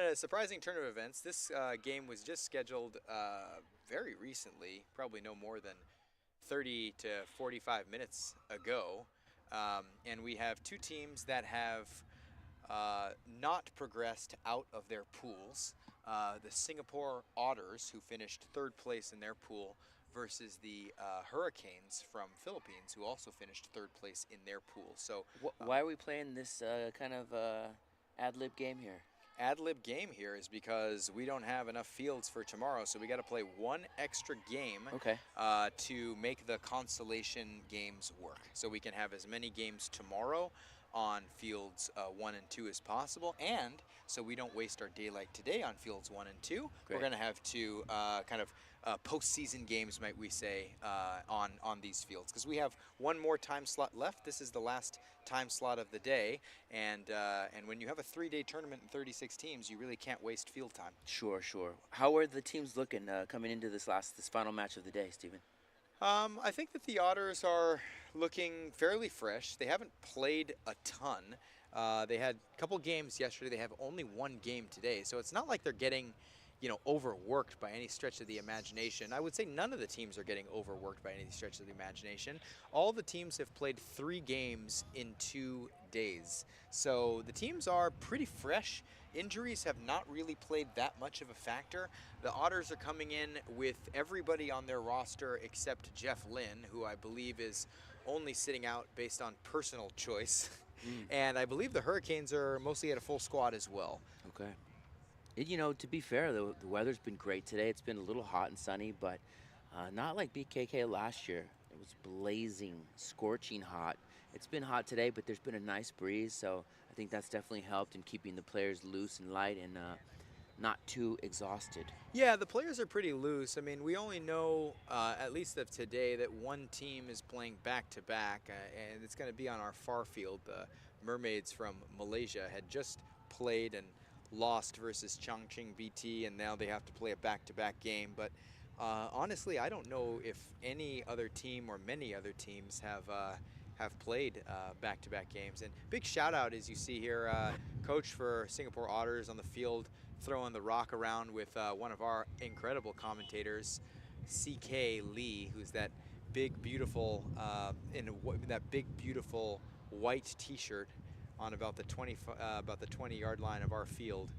A surprising turn of events. This game was just scheduled very recently, probably no more than 30 to 45 minutes ago. And we have two teams that have not progressed out of their pools. The Singapore Otters, who finished third place in their pool, versus the Hurricanes from Philippines, who also finished third place in their pool. So, Why are we playing this kind of ad lib game here? ad lib game here is because we don't have enough fields for tomorrow, so we got to play one extra game Okay. to make the consolation games work. So we can have as many games tomorrow on fields 1 and 2 as possible, and so we don't waste our daylight today on fields 1 and 2. Great. We're going to have two kind of postseason games, might we say, on these fields, because we have one more time slot left. This is the last time slot of the day, and when you have a 3-day tournament and 36 teams, you really can't waste field time. Sure, sure. How are the teams looking coming into this final match of the day, Stephen? I think that the Otters are looking fairly fresh. They haven't played a ton. They had a couple games yesterday. They have only one game today, so it's not like they're getting, overworked by any stretch of the imagination. I would say none of the teams are getting overworked by any stretch of the imagination. All the teams have played 3 games in 2 days, so the teams are pretty fresh. Injuries have not really played that much of a factor. The Otters are coming in with everybody on their roster except Jeff Lynn, who I believe is only sitting out based on personal choice. And I believe the Hurricanes are mostly at a full squad as well. Okay. To be fair, the weather's been great today. It's been a little hot and sunny, but not like BKK last year. It was blazing, scorching hot. It's been hot today, but there's been a nice breeze, so I think that's definitely helped in keeping the players loose and light and not too exhausted. Yeah, the players are pretty loose. I mean, we only know, at least of today, that one team is playing back-to-back, and it's going to be on our far field. The Mermaids from Malaysia had just played and lost versus Chongqing BT, and now they have to play a back-to-back game. But honestly, I don't know if any other team or many other teams have played back-to-back games. And big shout-out, as you see here, coach for Singapore Otters on the field, throwing the rock around with one of our incredible commentators, C.K. Lee, who's that big, beautiful, that big, beautiful white T-shirt on about the 20-yard line of our field.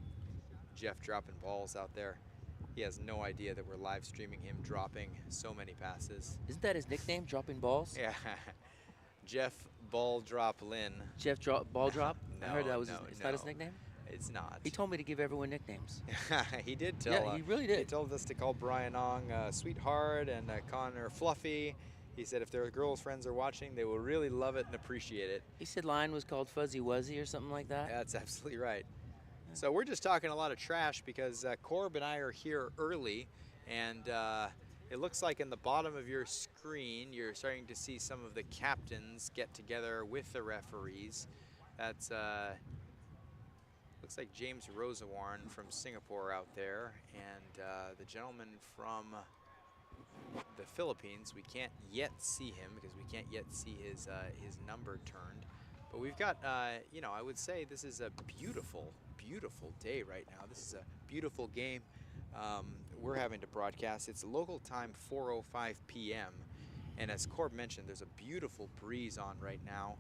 Jeff dropping balls out there. He has no idea that we're live streaming him dropping so many passes. Isn't that his nickname, dropping balls? Yeah. Jeff Ball Drop Lynn. Jeff Ball Drop? No, I heard that was no, it's no. not his nickname? It's not. He told me to give everyone nicknames. He did tell. Yeah, he really did. He told us to call Brian Ong Sweetheart and Connor Fluffy. He said if their girls' friends are watching, they will really love it and appreciate it. He said Lion was called Fuzzy Wuzzy or something like that. That's absolutely right. So we're just talking a lot of trash because Corb and I are here early, and it looks like in the bottom of your screen, you're starting to see some of the captains get together with the referees. That's looks like James Rosawarn from Singapore out there, and the gentleman from the Philippines. We can't yet see him because we can't yet see his number turned. But we've got, I would say this is a beautiful, beautiful day right now. This is a beautiful game we're having to broadcast. It's local time 4:05 p.m. And as Corb mentioned, there's a beautiful breeze on right now,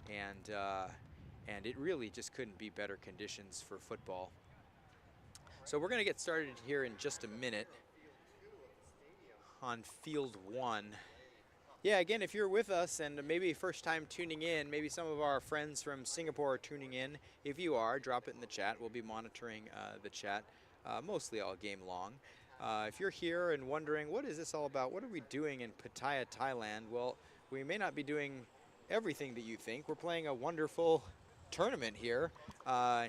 and it really just couldn't be better conditions for football. So we're going to get started here in just a minute on field 1. Yeah, again, if you're with us and maybe first time tuning in, maybe some of our friends from Singapore are tuning in. If you are, drop it in the chat. We'll be monitoring the chat mostly all game long. If you're here and wondering, what is this all about? What are we doing in Pattaya, Thailand? Well, we may not be doing everything that you think. We're playing a wonderful tournament here.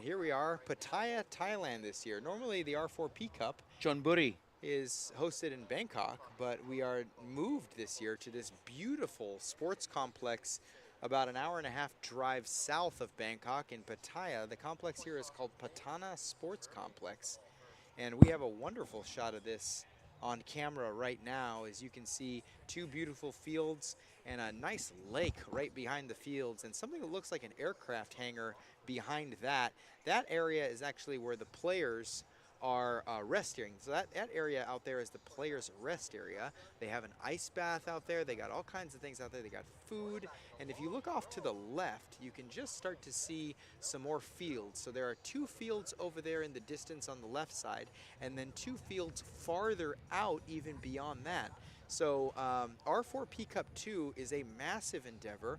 Here we are, Pattaya, Thailand this year. Normally the R4P Cup Chonburi is hosted in Bangkok, but we are moved this year to this beautiful sports complex about an hour and a half drive south of Bangkok in Pattaya. The complex here is called Pattana Sports Complex, and we have a wonderful shot of this on camera right now, as you can see two beautiful fields and a nice lake right behind the fields, and something that looks like an aircraft hangar behind that. That area is actually where the players are resting. So that area out there is the players' rest area. They have an ice bath out there. They got all kinds of things out there. They got food. And if you look off to the left, you can just start to see some more fields. So there are two fields over there in the distance on the left side, and then two fields farther out even beyond that. So R4P Cup 2 is a massive endeavor.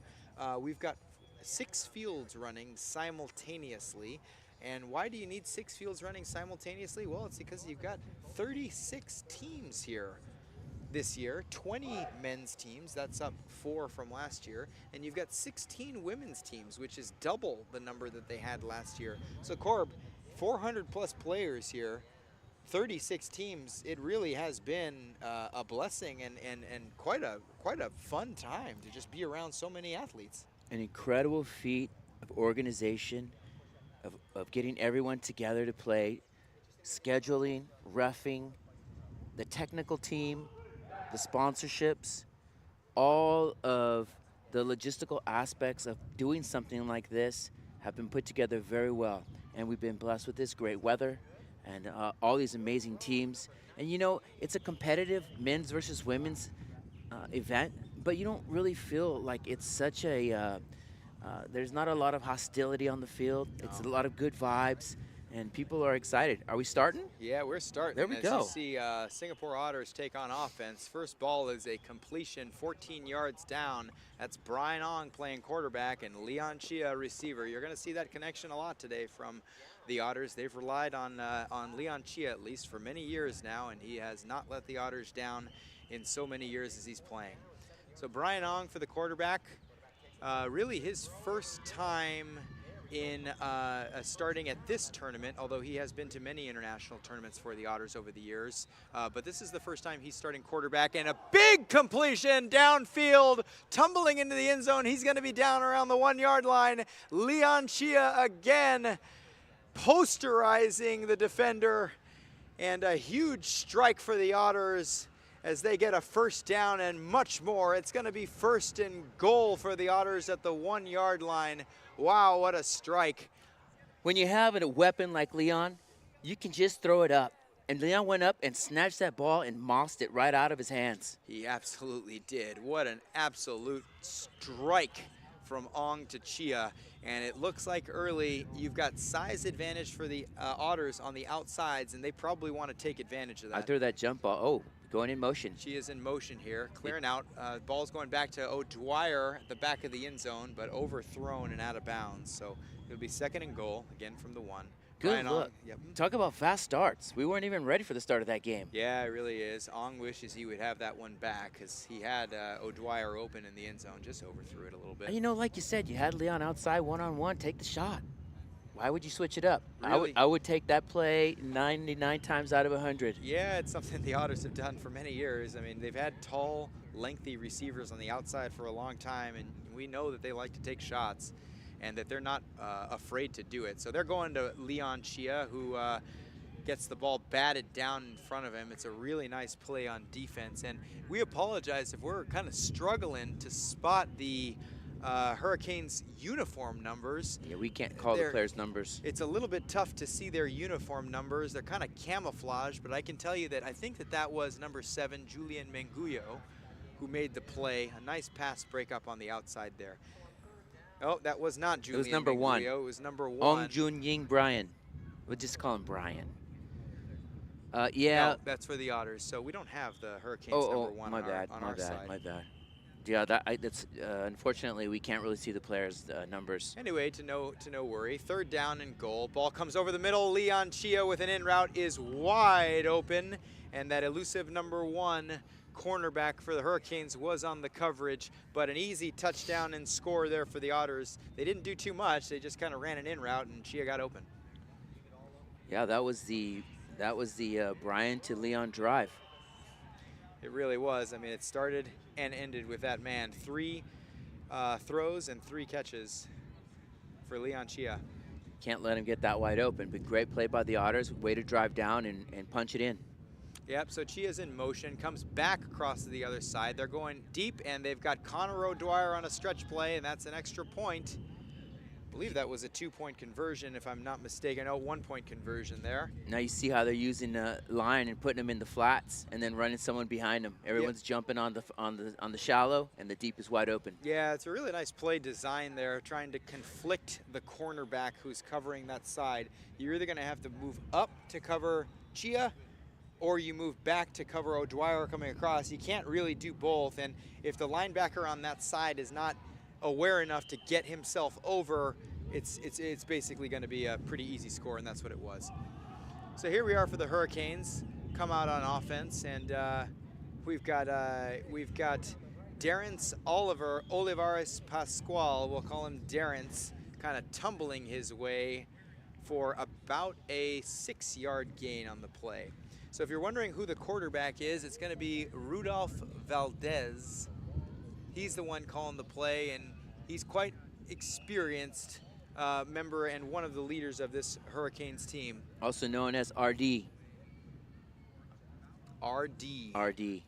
We've got 6 fields running simultaneously. And why do you need 6 fields running simultaneously? Well, it's because you've got 36 teams here this year, 20 men's teams, that's up 4 from last year, and you've got 16 women's teams, which is double the number that they had last year. So Corb, 400 plus players here, 36 teams. It really has been a blessing and quite a fun time to just be around so many athletes. An incredible feat of organization, of getting everyone together to play, scheduling, reffing, the technical team, the sponsorships, all of the logistical aspects of doing something like this have been put together very well. And we've been blessed with this great weather and all these amazing teams. And you know, it's a competitive men's versus women's event, but you don't really feel like it's such a, there's not a lot of hostility on the field. No. It's a lot of good vibes, and people are excited. Are we starting? Yeah, we're starting. There we As go. you see Singapore Otters take on offense. First ball is a completion 14 yards down. That's Brian Ong playing quarterback and Leon Chia receiver. You're going to see that connection a lot today from the Otters. They've relied on Leon Chia at least for many years now, and he has not let the Otters down in so many years as he's playing. So Brian Ong for the quarterback. Really his first time in starting at this tournament, although he has been to many international tournaments for the Otters over the years. But this is the first time he's starting quarterback, and a big completion downfield, tumbling into the end zone. He's going to be down around the 1 yard line. Leon Chia again posterizing the defender, and a huge strike for the Otters as they get a first down and much more. It's going to be 1st and goal for the Otters at the 1 yard line. Wow, what a strike. When you have a weapon like Leon, you can just throw it up. And Leon went up and snatched that ball and mossed it right out of his hands. He absolutely did. What an absolute strike from Ong to Chia. And it looks like early you've got size advantage for the Otters on the outsides, and they probably want to take advantage of that. After that jump ball, oh, going in motion. She is in motion here, clearing out. Ball's going back to O'Dwyer at the back of the end zone, but overthrown and out of bounds. So it'll be 2nd and goal, again from the 1. Good look. Yep. Talk about fast starts. We weren't even ready for the start of that game. Yeah, it really is. Ong wishes he would have that one back because he had O'Dwyer open in the end zone, just overthrew it a little bit. And you know, like you said, you had Leon outside one-on-one. Take the shot. Why would you switch it up? Really? I would take that play 99 times out of 100. Yeah, it's something the Otters have done for many years. I mean, they've had tall, lengthy receivers on the outside for a long time, and we know that they like to take shots and that they're not afraid to do it. So they're going to Leon Chia, who gets the ball batted down in front of him. It's a really nice play on defense, and we apologize if we're kind of struggling to spot the Hurricanes uniform numbers. Yeah, we can't call the players' numbers. It's a little bit tough to see their uniform numbers. They're kind of camouflaged, but I can tell you that I think that was number 7, Julian Menguyo, who made the play. A nice pass breakup on the outside there. Oh, that was not Julian Menguyo. It was number 1. It was number 1. Ong Jun Ying Brian. We'll just call him Brian. Yeah. No, that's for the Otters. So we don't have the Hurricanes number 1 on our side. My bad. Yeah, that's unfortunately we can't really see the players' numbers. Anyway, to no worry. 3rd down and goal. Ball comes over the middle. Leon Chia with an in route is wide open, and that elusive number 1 cornerback for the Hurricanes was on the coverage, but an easy touchdown and score there for the Otters. They didn't do too much. They just kind of ran an in route, and Chia got open. Yeah, that was the Brian to Leon drive. It really was. I mean, it started and ended with that man. 3 throws and 3 catches for Leon Chia. Can't let him get that wide open, but great play by the Otters. Way to drive down and punch it in. Yep, so Chia's in motion, comes back across to the other side. They're going deep, and they've got Connor O'Dwyer on a stretch play, and that's an extra point. I believe that was a 2-point conversion, if I'm not mistaken. Oh, 1-point conversion there. Now you see how they're using the line and putting them in the flats, and then running someone behind them. Everyone's jumping on the shallow, and the deep is wide open. Yeah, it's a really nice play design there, trying to conflict the cornerback who's covering that side. You're either going to have to move up to cover Chia, or you move back to cover O'Dwyer coming across. You can't really do both, and if the linebacker on that side is not aware enough to get himself over, it's basically going to be a pretty easy score, and that's what it was. So here we are for the Hurricanes, come out on offense, and we've got Darrence Olivares Pascual, we'll call him Darrence, kind of tumbling his way for about a 6-yard gain on the play. So if you're wondering who the quarterback is, it's going to be Rudolph Valdez. He's the one calling the play, and he's quite experienced member and one of the leaders of this Hurricanes team. Also known as RD. RD. RD.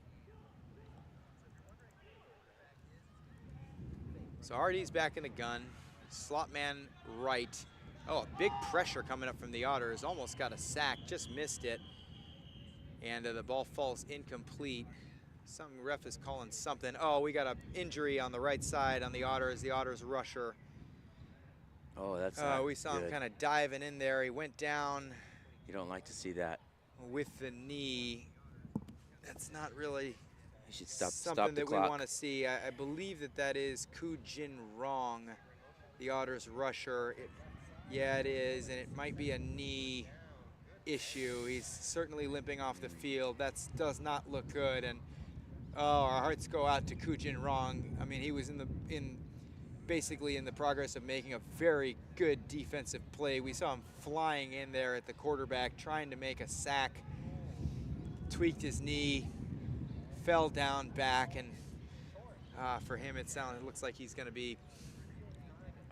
So RD's back in the gun. Slot man right. Oh, a big pressure coming up from the Otters. Almost got a sack, just missed it. And the ball falls incomplete. Some ref is calling something. Oh, we got an injury on the right side on the Otters rusher. Oh, that's not we saw good. him kind of diving in there. He went down. You don't like to see that. With the knee. That's not really You should stop something the that clock. we want to see. I believe that is Koo Jin Rong, the Otters rusher. Yeah, it is, and it might be a knee issue. He's certainly limping off the field. That does not look good, and our hearts go out to Koo Jin Rong. I mean, he was basically in the progress of making a very good defensive play. We saw him flying in there at the quarterback, trying to make a sack, tweaked his knee, fell down back, and for him it looks like he's going to be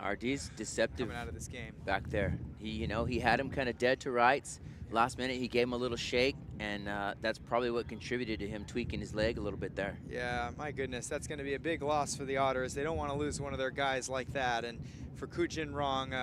RD's deceptive coming out of this game. Back there. He had him kind of dead to rights. Last minute he gave him a little shake, and that's probably what contributed to him tweaking his leg a little bit there. Yeah, my goodness, that's going to be a big loss for the Otters. They don't want to lose one of their guys like that, and for Koo Jin Rong,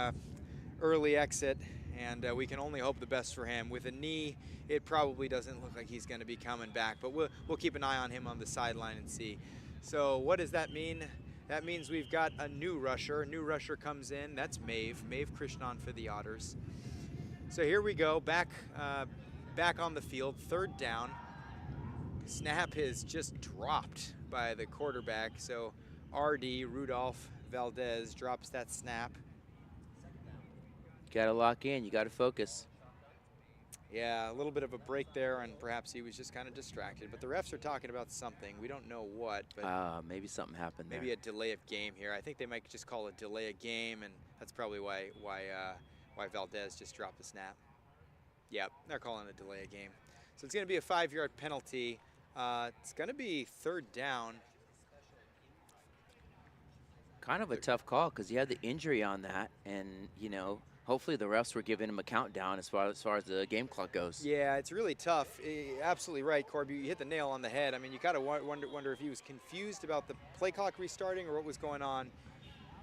early exit, and we can only hope the best for him. With a knee, it probably doesn't look like he's going to be coming back, but we'll keep an eye on him on the sideline and see. So what does that mean? That means we've got a new rusher. A new rusher comes in. That's Maeve Krishnan for the Otters. So here we go, back on the field, 3rd down. Snap is just dropped by the quarterback. So RD, Rudolph Valdez, drops that snap. Got to lock in. You got to focus. Yeah, a little bit of a break there, and perhaps he was just kind of distracted. But the refs are talking about something. We don't know what, but maybe something happened there. Maybe a delay of game here. I think they might just call it delay of game, and that's probably why Valdez just dropped the snap. Yep, they're calling a delay of game. So it's going to be a 5-yard penalty. It's going to be 3rd down. Kind of a tough call because he had the injury on that, and hopefully the refs were giving him a countdown as far as the game clock goes. Yeah, it's really tough. Absolutely right, Corby. You hit the nail on the head. I mean, you got to wonder if he was confused about the play clock restarting or what was going on.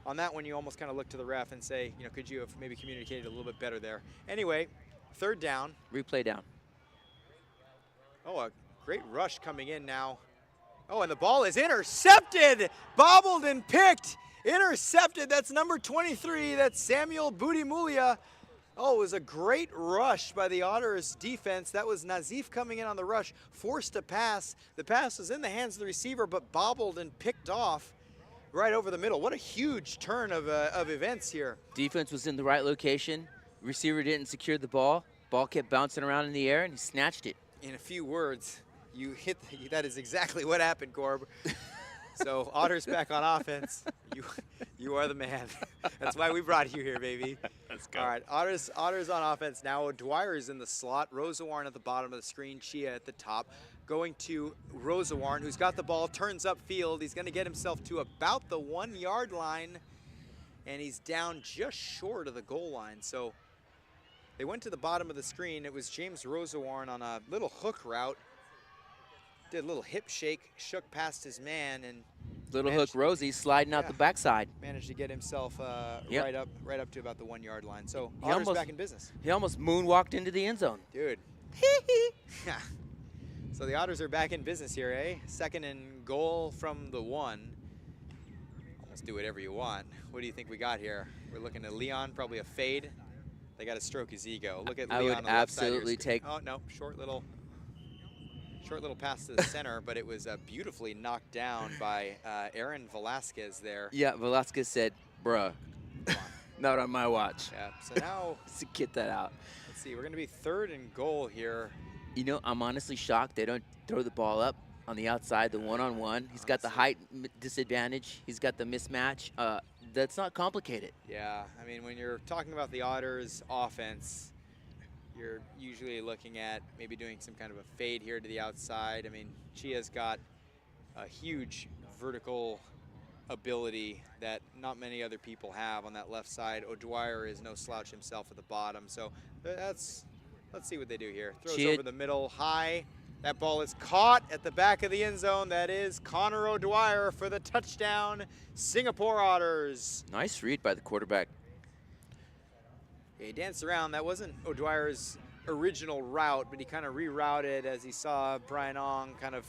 On that one, you almost kind of look to the ref and say, could you have maybe communicated a little bit better there? Anyway, 3rd down. Replay down. Oh, a great rush coming in now. Oh, and the ball is intercepted, bobbled and picked. Intercepted, that's number 23, that's Samuel Budimulia. Oh, it was a great rush by the Otters defense. That was Nazif coming in on the rush, forced a pass. The pass was in the hands of the receiver, but bobbled and picked off right over the middle. What a huge turn of events here. Defense was in the right location. Receiver didn't secure the ball. Ball kept bouncing around in the air, and he snatched it. In a few words, that is exactly what happened, Corb. So Otters back on offense. You are the man. That's why we brought you here, baby. Let's go. All right, Otters on offense now. O'Dwyer is in the slot. Rosawarn at the bottom of the screen. Chia at the top. Going to Rosawarn, who's got the ball, turns upfield. He's going to get himself to about the 1-yard line, and he's down just short of the goal line. So they went to the bottom of the screen. It was James Rosawarn on a little hook route. did a little hip shake, shook past his man, and Little hook managed, Rosie sliding out yeah, the backside. managed to get himself Yep. right up to about the 1-yard line. So He Otters almost back in business. he almost moonwalked into the end zone. Dude. So the Otters are back in business here, eh? 2nd and goal from the 1. Almost do whatever you want. What do you think we got here? We're looking at Leon, probably a fade. They got to stroke his ego. Look at I Leon would on the left side of your absolutely screen. take. Oh, no, short little pass to the center, but it was beautifully knocked down by Aaron Velasquez there. Yeah, Velasquez said, "Bruh, not on my watch." Yeah, so now, To get that out. let's see, we're going to be 3rd and goal here. You know, I'm honestly shocked they don't throw the ball up on the outside, the one-on-one. He's got the height disadvantage. He's got the mismatch. That's not complicated. Yeah, I mean, when you're talking about the Otters offense, you're usually looking at maybe doing some kind of a fade here to the outside. I mean, Chia's got a huge vertical ability that not many other people have on that left side. O'Dwyer is no slouch himself at the bottom. So let's see what they do here. Throws Chia, over the middle, high. That ball is caught at the back of the end zone. That is Connor O'Dwyer for the touchdown, Singapore Otters. nice read by the quarterback. He danced around. That wasn't O'Dwyer's original route, but he kind of rerouted as he saw Brian Ong kind of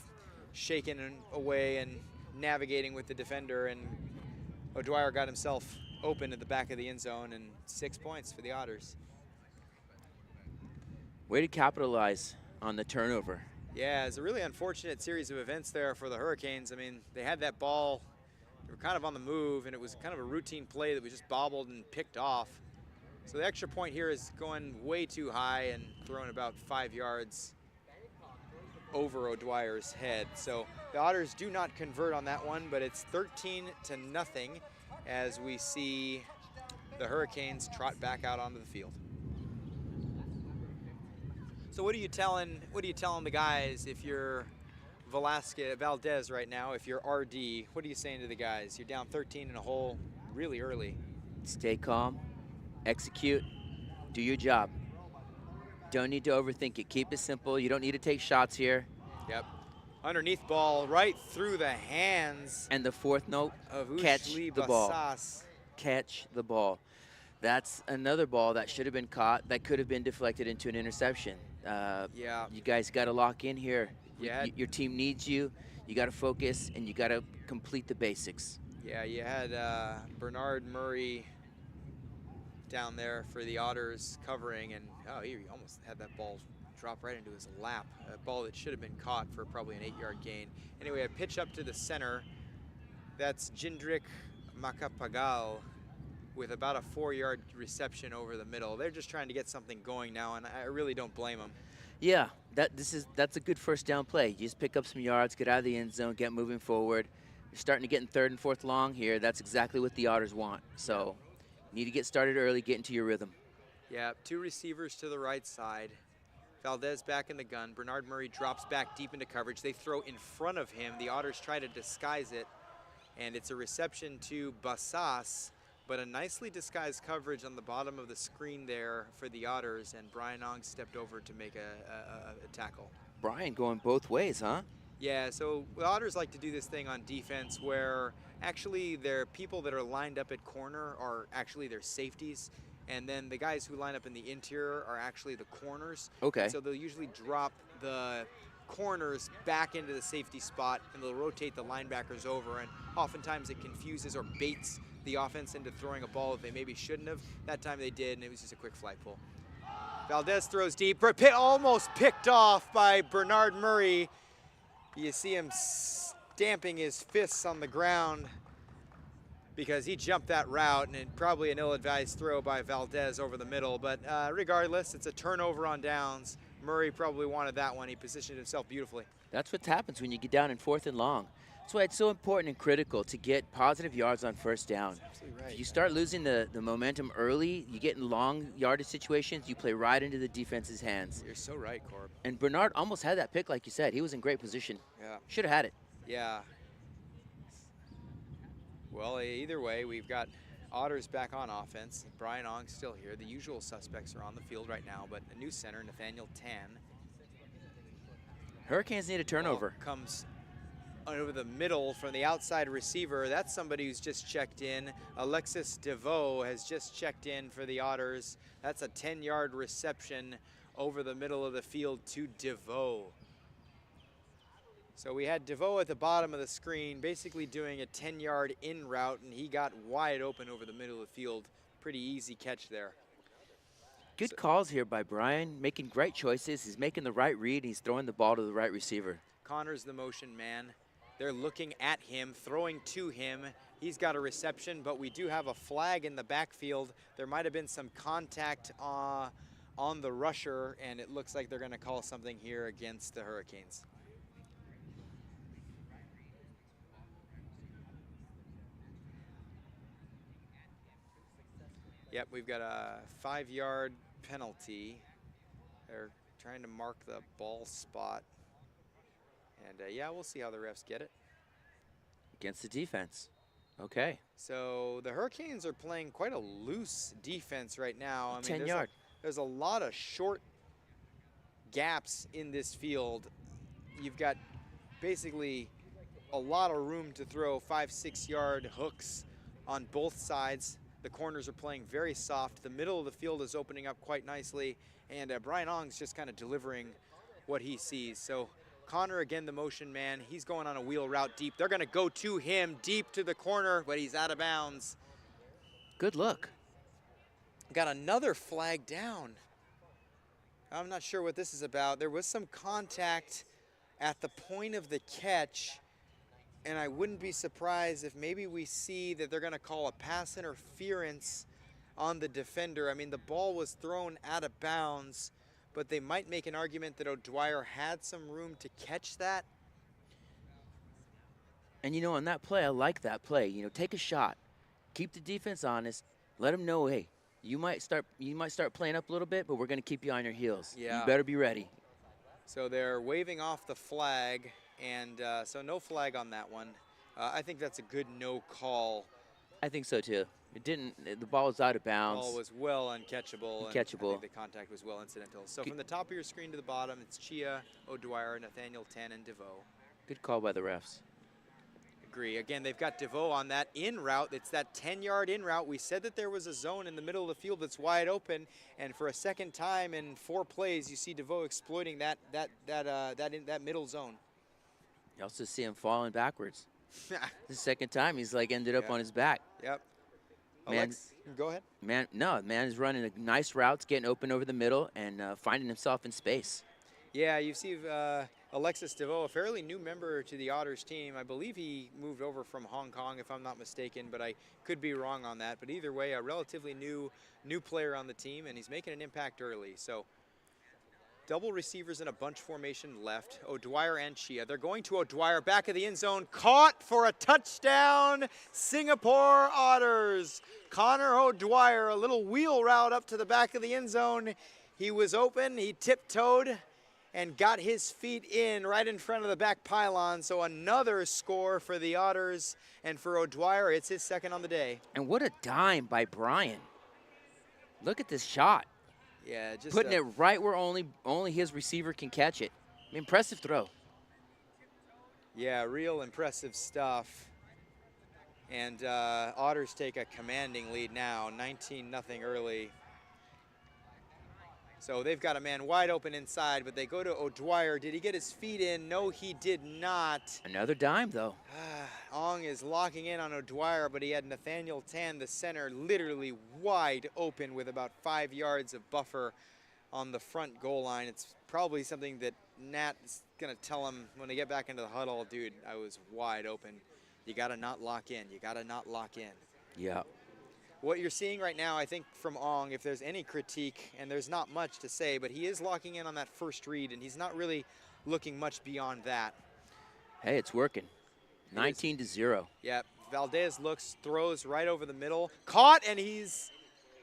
shaking away and navigating with the defender, and O'Dwyer got himself open at the back of the end zone, and 6 points for the Otters. Way to capitalize on the turnover. Yeah, it's a really unfortunate series of events there for the Hurricanes. I mean, they had that ball, they were kind of on the move, and it was kind of a routine play that was just bobbled and picked off. So the extra point here is going way too high and thrown about 5 yards over O'Dwyer's head. So the Otters do not convert on that one, but it's 13-0 as we see the Hurricanes trot back out onto the field. So what are you telling the guys if you're Valdez right now, if you're RD? What are you saying to the guys? You're down 13 in a hole really early. Stay calm, execute, do your job. Don't need to overthink it. Keep it simple. You don't need to take shots here. Yep. Underneath ball right through the hands And the fourth note, of catch Ushli the ball. Bassas. Catch the ball. That's another ball that should have been caught, that could have been deflected into an interception. Yeah. You guys got to lock in here. Yeah. Your team needs you. You got to focus, and you got to complete the basics. Yeah, you had Bernard Murray down there for the Otters covering, and he almost had that ball drop right into his lap. A ball that should have been caught for probably an 8-yard gain. Anyway, a pitch up to the center. That's Jindrik Macapagal with about a 4-yard reception over the middle. They're just trying to get something going now, and I really don't blame them. Yeah, that's a good first down play. You just pick up some yards, get out of the end zone, get moving forward. You're starting to get in 3rd and 4th long here. That's exactly what the Otters want. So you need to get started early, get into your rhythm. Yeah, 2 receivers to the right side. Valdez back in the gun. Bernard Murray drops back deep into coverage. They throw in front of him. The Otters try to disguise it, and it's a reception to Bassas, but a nicely disguised coverage on the bottom of the screen there for the Otters, and Brian Ong stepped over to make a tackle. Brian going both ways, huh? Yeah, so the Otters like to do this thing on defense where actually their people that are lined up at corner are actually their safeties, and then the guys who line up in the interior are actually the corners. Okay. And so they'll usually drop the corners back into the safety spot, and they'll rotate the linebackers over, and oftentimes it confuses or baits the offense into throwing a ball that they maybe shouldn't have. That time they did, and it was just a quick flight pull. Valdez throws deep, almost picked off by Bernard Murray. You see him stamping his fists on the ground because he jumped that route, and probably an ill-advised throw by Valdez over the middle. But regardless, it's a turnover on downs. Murray probably wanted that one. He positioned himself beautifully. That's what happens when you get down in 4th and long. That's why it's so important and critical to get positive yards on first down. Absolutely right. If you start losing the momentum early, you get in long yardage situations, you play right into the defense's hands. You're so right, Corb. And Bernard almost had that pick, like you said. He was in great position. Yeah. Should have had it. Yeah. Well, either way, we've got Otters back on offense. Brian Ong's still here. The usual suspects are on the field right now, but a new center, Nathaniel Tan. Hurricanes need a turnover. Comes over the middle from the outside receiver. That's somebody who's just checked in. Alexis DeVoe has just checked in for the Otters. That's a 10-yard reception over the middle of the field to DeVoe. So we had DeVoe at the bottom of the screen, basically doing a 10-yard in route, and he got wide open over the middle of the field. Pretty easy catch there. Good calls here by Brian, making great choices. He's making the right read. He's throwing the ball to the right receiver. Connor's the motion man. They're looking at him, throwing to him. He's got a reception, but we do have a flag in the backfield. There might have been some contact on the rusher, and it looks like they're going to call something here against the Hurricanes. Yep, we've got a 5-yard penalty. They're trying to mark the ball spot. And yeah, we'll see how the refs get it. Against the defense. Okay. So the Hurricanes are playing quite a loose defense right now. I mean, 10-yard. There's a lot of short gaps in this field. You've got basically a lot of room to throw 5-6-yard hooks on both sides. The corners are playing very soft. The middle of the field is opening up quite nicely. And Brian Ong's just kind of delivering what he sees. So Connor, again, the motion man. He's going on a wheel route deep. They're going to go to him deep to the corner, but he's out of bounds. Good look. Got another flag down. I'm not sure what this is about. There was some contact at the point of the catch, and I wouldn't be surprised if maybe we see that they're going to call a pass interference on the defender. I mean, the ball was thrown out of bounds, but they might make an argument that O'Dwyer had some room to catch that. And you know, on that play, I like that play. You know, take a shot, keep the defense honest, let them know, hey, you might start playing up a little bit, but we're going to keep you on your heels. Yeah. You better be ready. So they're waving off the flag, and so no flag on that one. I think that's a good no call. I think so too. It didn't. The ball was out of bounds. The ball was well uncatchable. Uncatchable. And I think the contact was well incidental. So from the top of your screen to the bottom, it's Chia, O'Dwyer, Nathaniel Tan, and DeVoe. Good call by the refs. Agree. Again, they've got DeVoe on that in route. It's that 10-yard in route. We said that there was a zone in the middle of the field that's wide open, and for a second time in 4 plays, you see DeVoe exploiting that middle zone. You also see him falling backwards. The second time, he's like ended up on his back. Yep. Man, Alex, go ahead. Man is running a nice routes, getting open over the middle, and finding himself in space. Yeah, you see Alexis DeVoe, a fairly new member to the Otters team. I believe he moved over from Hong Kong, if I'm not mistaken, but I could be wrong on that. But either way, a relatively new player on the team, and he's making an impact early. So double receivers in a bunch formation left. O'Dwyer and Chia. They're going to O'Dwyer, back of the end zone. Caught for a touchdown, Singapore Otters. Connor O'Dwyer, a little wheel route up to the back of the end zone. He was open, he tiptoed, and got his feet in right in front of the back pylon. So another score for the Otters, and for O'Dwyer, it's his second on the day. And what a dime by Brian. Look at this shot. Yeah, just putting it right where only his receiver can catch it. Impressive throw. Yeah, real impressive stuff. And Otters take a commanding lead now, 19-0 early. So they've got a man wide open inside, but they go to O'Dwyer. Did he get his feet in? No, he did not. Another dime, though. Ong is locking in on O'Dwyer, but he had Nathaniel Tan, the center, literally wide open with about 5 yards of buffer on the front goal line. It's probably something that Nat is going to tell him when they get back into the huddle. Dude, I was wide open. You got to not lock in. You got to not lock in. Yeah. What you're seeing right now, I think, from Ong, if there's any critique, and there's not much to say, but he is locking in on that first read, and he's not really looking much beyond that. Hey, it's working. 19-0. Yeah, Valdez looks, throws right over the middle. Caught, and he's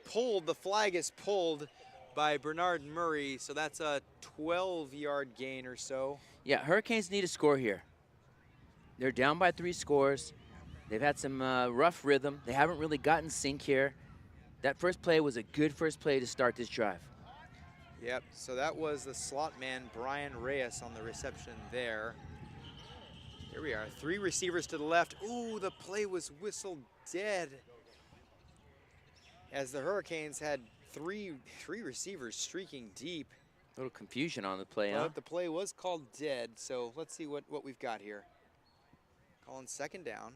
pulled. The flag is pulled by Bernard Murray, so that's a 12-yard gain or so. Yeah, Hurricanes need a score here. They're down by 3 scores. They've had some rough rhythm. They haven't really gotten sync here. That first play was a good first play to start this drive. Yep, so that was the slot man, Brian Reyes, on the reception there. Here we are, 3 receivers to the left. Ooh, the play was whistled dead, as the Hurricanes had three receivers streaking deep. A little confusion on the play, huh? But the play was called dead, so let's see what we've got here. Calling second down.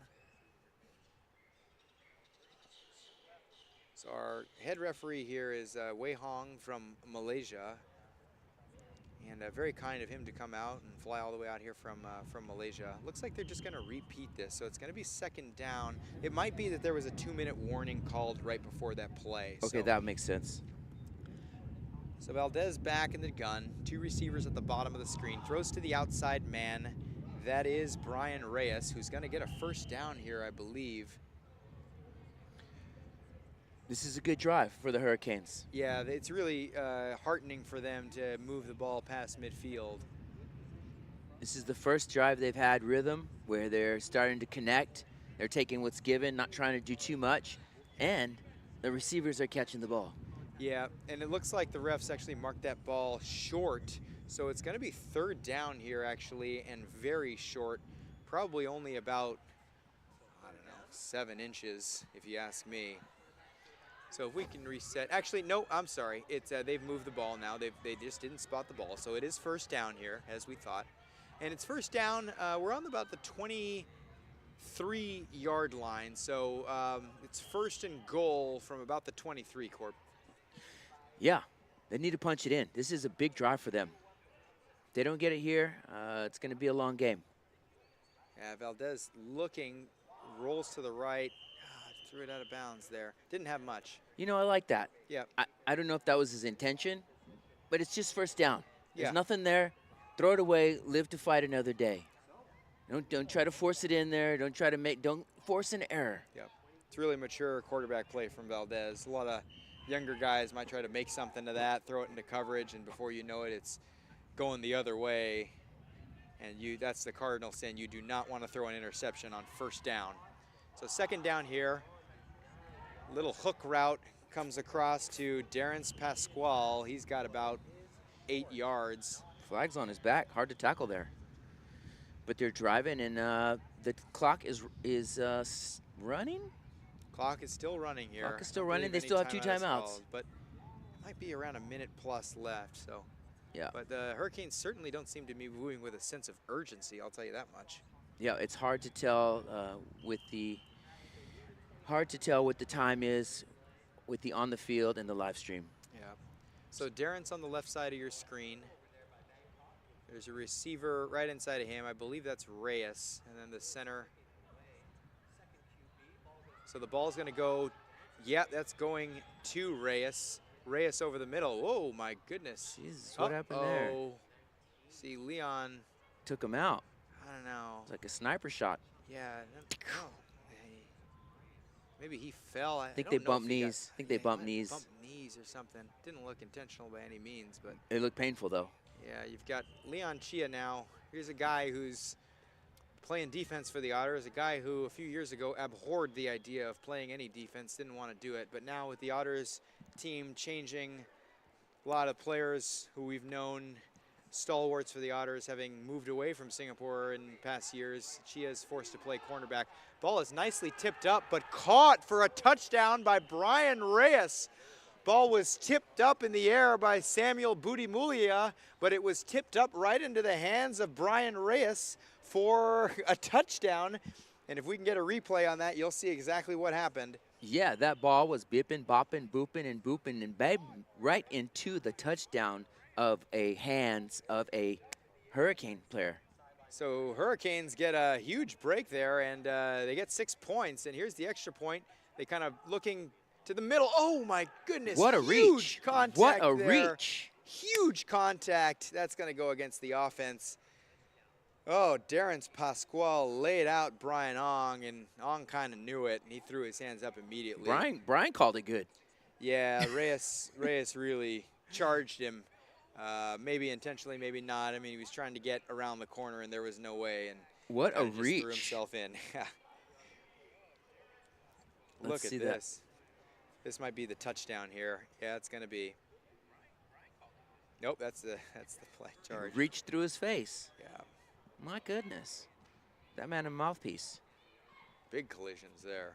So our head referee here is Wei Hong from Malaysia. And very kind of him to come out and fly all the way out here from Malaysia. Looks like they're just going to repeat this, so it's going to be second down. It might be that there was a 2-minute warning called right before that play. Okay, so, that makes sense. So Valdez back in the gun. 2 receivers at the bottom of the screen. Throws to the outside man. That is Brian Reyes, who's going to get a first down here, I believe. This is a good drive for the Hurricanes. Yeah, it's really heartening for them to move the ball past midfield. This is the first drive they've had rhythm, where they're starting to connect. They're taking what's given, not trying to do too much, and the receivers are catching the ball. Yeah, and it looks like the refs actually marked that ball short, so it's going to be third down here, actually, and very short. Probably only about, I don't know, 7 inches, if you ask me. So if we can reset, actually, no, I'm sorry. It's they've moved the ball now. They just didn't spot the ball. So it is first down here, as we thought. And it's first down. We're on about the 23-yard line. So it's first and goal from about the 23, Corp. Yeah, they need to punch it in. This is a big drive for them. If they don't get it here, it's going to be a long game. Yeah, Valdez looking, rolls to the right. Threw it out of bounds there. Didn't have much. You know, I like that. Yeah. I don't know if that was his intention, but it's just first down. There's Yeah. nothing there. Throw it away. Live to fight another day. Don't try to force it in there. Don't force an error. Yeah. It's really mature quarterback play from Valdez. A lot of younger guys might try to make something of that, throw it into coverage, and before you know it, it's going the other way. And that's the cardinal sin. You do not want to throw an interception on first down. So second down here. Little hook route comes across to Darren Pasquale. He's got about 8 yards. Flag's on his back. Hard to tackle there. But they're driving, and the clock is running. Clock is still running here. Clock is still running. They still have 2 timeouts. But it might be around a minute plus left. So. Yeah. But the Hurricanes certainly don't seem to be moving with a sense of urgency. I'll tell you that much. Yeah, it's hard to tell what the time is with the on the field and the live stream. Yeah. So Darren's on the left side of your screen. There's a receiver right inside of him. I believe that's Reyes. And then the center. So the ball's going to go. Yeah, that's going to Reyes. Reyes over the middle. Whoa, my goodness. Jesus, what happened there? See, Leon. Took him out. I don't know. It's like a sniper shot. Yeah. No. Maybe he fell. I think they bumped knees. I think they bumped knees. Bumped knees or something. Didn't look intentional by any means, but. It looked painful, though. Yeah, you've got Leon Chia now. Here's a guy who's playing defense for the Otters, a guy who a few years ago abhorred the idea of playing any defense, didn't want to do it. But now with the Otters team changing, a lot of players who we've known, stalwarts for the Otters, having moved away from Singapore in past years, Chia's forced to play cornerback. Ball is nicely tipped up, but caught for a touchdown by Brian Reyes. Ball was tipped up in the air by Samuel Budimulia, but it was tipped up right into the hands of Brian Reyes for a touchdown. And if we can get a replay on that, you'll see exactly what happened. Yeah, that ball was bipping, bopping, booping, and booping, and right into the touchdown of a hands of a Hurricane player. So Hurricanes get a huge break there, and they get 6 points. And here's the extra point. They kind of looking to the middle. Oh, my goodness. What a huge reach. Contact what a there. reach. Huge contact. That's going to go against the offense. Oh, Darren Pasquale laid out Brian Ong, and Ong kind of knew it, and he threw his hands up immediately. Brian called it good. Yeah, Reyes really charged him. Maybe intentionally, maybe not. I mean, he was trying to get around the corner, and there was no way. And what a just reach! Threw himself in. Let's Look at see this. This might be the touchdown here. Yeah, it's going to be. Nope, that's the flag charge. Reached through his face. Yeah, My goodness. That man a mouthpiece. big collisions there.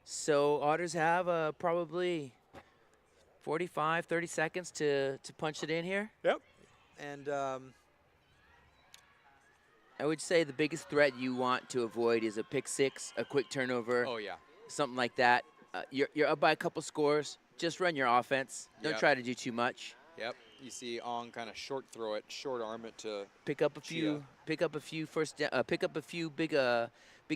So Otters have probably 45, 30 seconds to punch it in here. Yep. And I would say the biggest threat you want to avoid is a pick six, a quick turnover, oh yeah, something like that. You're up by a couple scores. Just run your offense. Don't Yep. try to do too much. yep. You see Ong kind of short throw it, short arm it to. Pick up a few. Pick up a few pick up a few big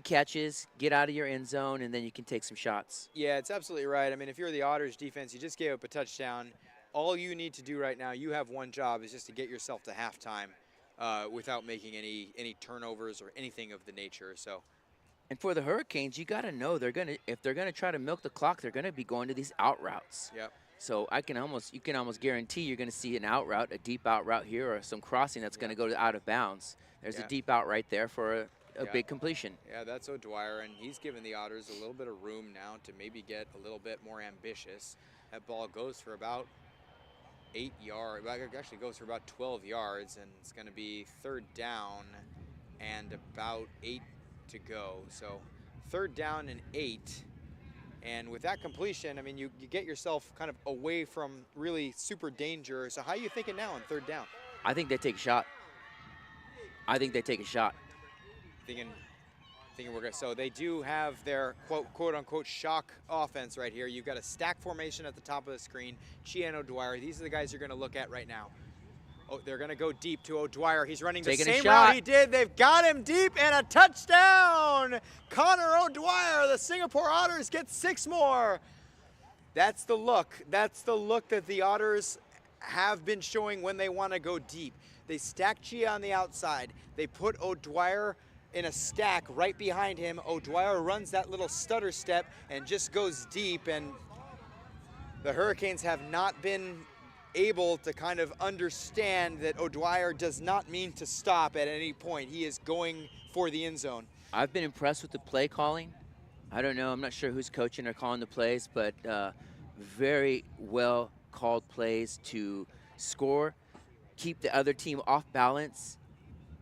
catches. Get out of your end zone, and then you can take some shots. Yeah, it's absolutely right. I mean, if you're the Otters defense, you just gave up a touchdown. All you need to do right now, you have one job, is just to get yourself to halftime without making any turnovers or anything of the nature. So. And for the Hurricanes, you got to know if they're gonna try to milk the clock, they're gonna be going to these out routes. Yep. So you can almost guarantee you're gonna see an out route, a deep out route here, or some crossing that's gonna go out of bounds. There's a deep out right there for a big completion. Yeah, that's O'Dwyer, and he's given the Otters a little bit of room now to maybe get a little bit more ambitious. That ball goes for about 8 yards. It actually goes for about 12 yards, and it's going to be third down and about 8 to go. So 3rd down and 8. And with that completion, I mean, you get yourself kind of away from really super danger. So how are you thinking now on 3rd down? I think they take a shot. Thinking we're gonna. So they do have their quote unquote shock offense right here. You've got a stack formation at the top of the screen. Chien O'Dwyer. These are the guys you're gonna look at right now. Oh, they're gonna go deep to O'Dwyer. He's running the same route he did. They've got him deep and a touchdown. Connor O'Dwyer. The Singapore Otters get 6 more. That's the look. That's the look that the Otters have been showing when they want to go deep. They stack Chia on the outside. They put O'Dwyer in a stack right behind him. O'Dwyer runs that little stutter step and just goes deep. And the Hurricanes have not been able to kind of understand that O'Dwyer does not mean to stop at any point. He is going for the end zone. I've been impressed with the play calling. I don't know. I'm not sure who's coaching or calling the plays, but very well called plays to score, keep the other team off balance,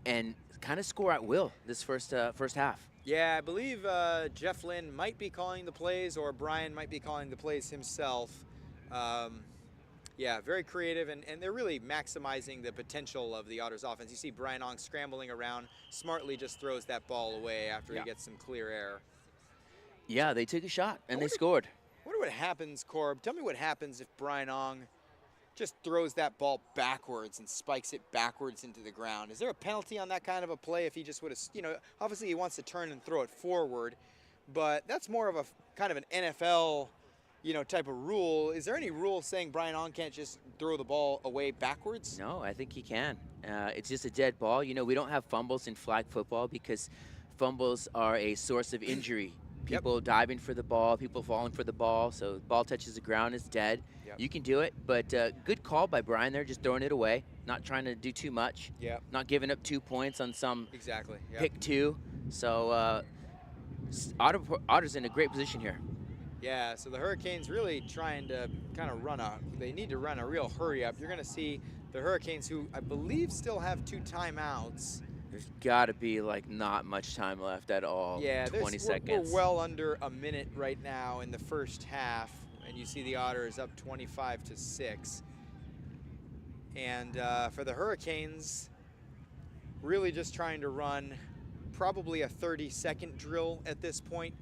and kind of score at will this first half. Yeah, I believe Jeff Lynn might be calling the plays, or Brian might be calling the plays himself. Yeah, very creative, and they're really maximizing the potential of the Otters offense. You see Brian Ong scrambling around, smartly just throws that ball away after he gets some clear air. Yeah, they took a shot, and they scored. I wonder what happens, Corb. Tell me what happens if Brian Ong just throws that ball backwards and spikes it backwards into the ground. Is there a penalty on that kind of a play if he just would have, obviously he wants to turn and throw it forward, but that's more of a kind of an NFL type of rule. Is there any rule saying Brian Ong can't just throw the ball away backwards? No, I think he can. It's just a dead ball. We don't have fumbles in flag football because fumbles are a source of injury. People diving for the ball, people falling for the ball, so the ball touches the ground, it's dead. You can do it, but good call by Brian there, just throwing it away, not trying to do too much, not giving up 2 points on some pick 2. So Otter's in a great position here. Yeah, so the Hurricanes really trying to kind of they need to run a real hurry up. You're going to see the Hurricanes, who I believe still have 2 timeouts. There's got to be not much time left at all. Yeah, 20 seconds. We're well under a minute right now in the first half, and you see the Otters up 25-6. And for the Hurricanes, really just trying to run probably a 30-second drill at this point.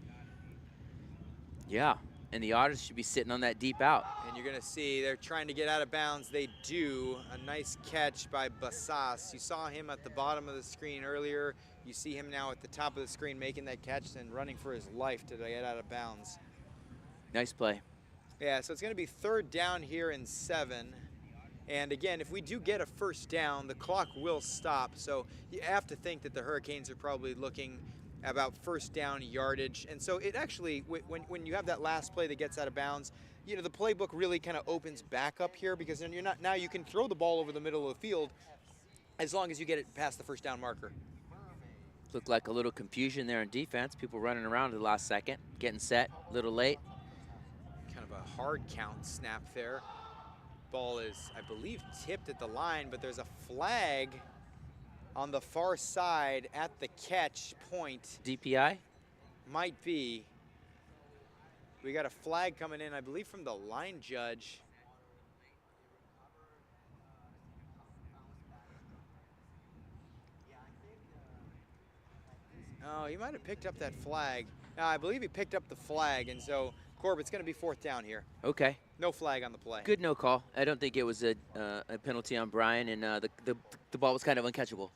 Yeah, and the Otters should be sitting on that deep out. And you're going to see they're trying to get out of bounds. They do. A nice catch by Bassas. You saw him at the bottom of the screen earlier. You see him now at the top of the screen making that catch and running for his life to get out of bounds. Nice play. Yeah, so it's going to be 3rd down here and 7. And again, if we do get a first down, the clock will stop. So you have to think that the Hurricanes are probably looking about first down yardage. And so it actually, when you have that last play that gets out of bounds, the playbook really kind of opens back up here, because then now you can throw the ball over the middle of the field as long as you get it past the first down marker. Looked like a little confusion there in defense. People running around at the last second, getting set, a little late. Kind of a hard count snap there. Ball is, I believe, tipped at the line, but there's a flag on the far side at the catch point. DPI? Might be. We got a flag coming in, I believe, from the line judge. Oh, he might have picked up that flag. No, I believe he picked up the flag, and so, Corb, it's going to be 4th down here. Okay. No flag on the play. Good no call. I don't think it was a penalty on Brian, and the ball was kind of uncatchable.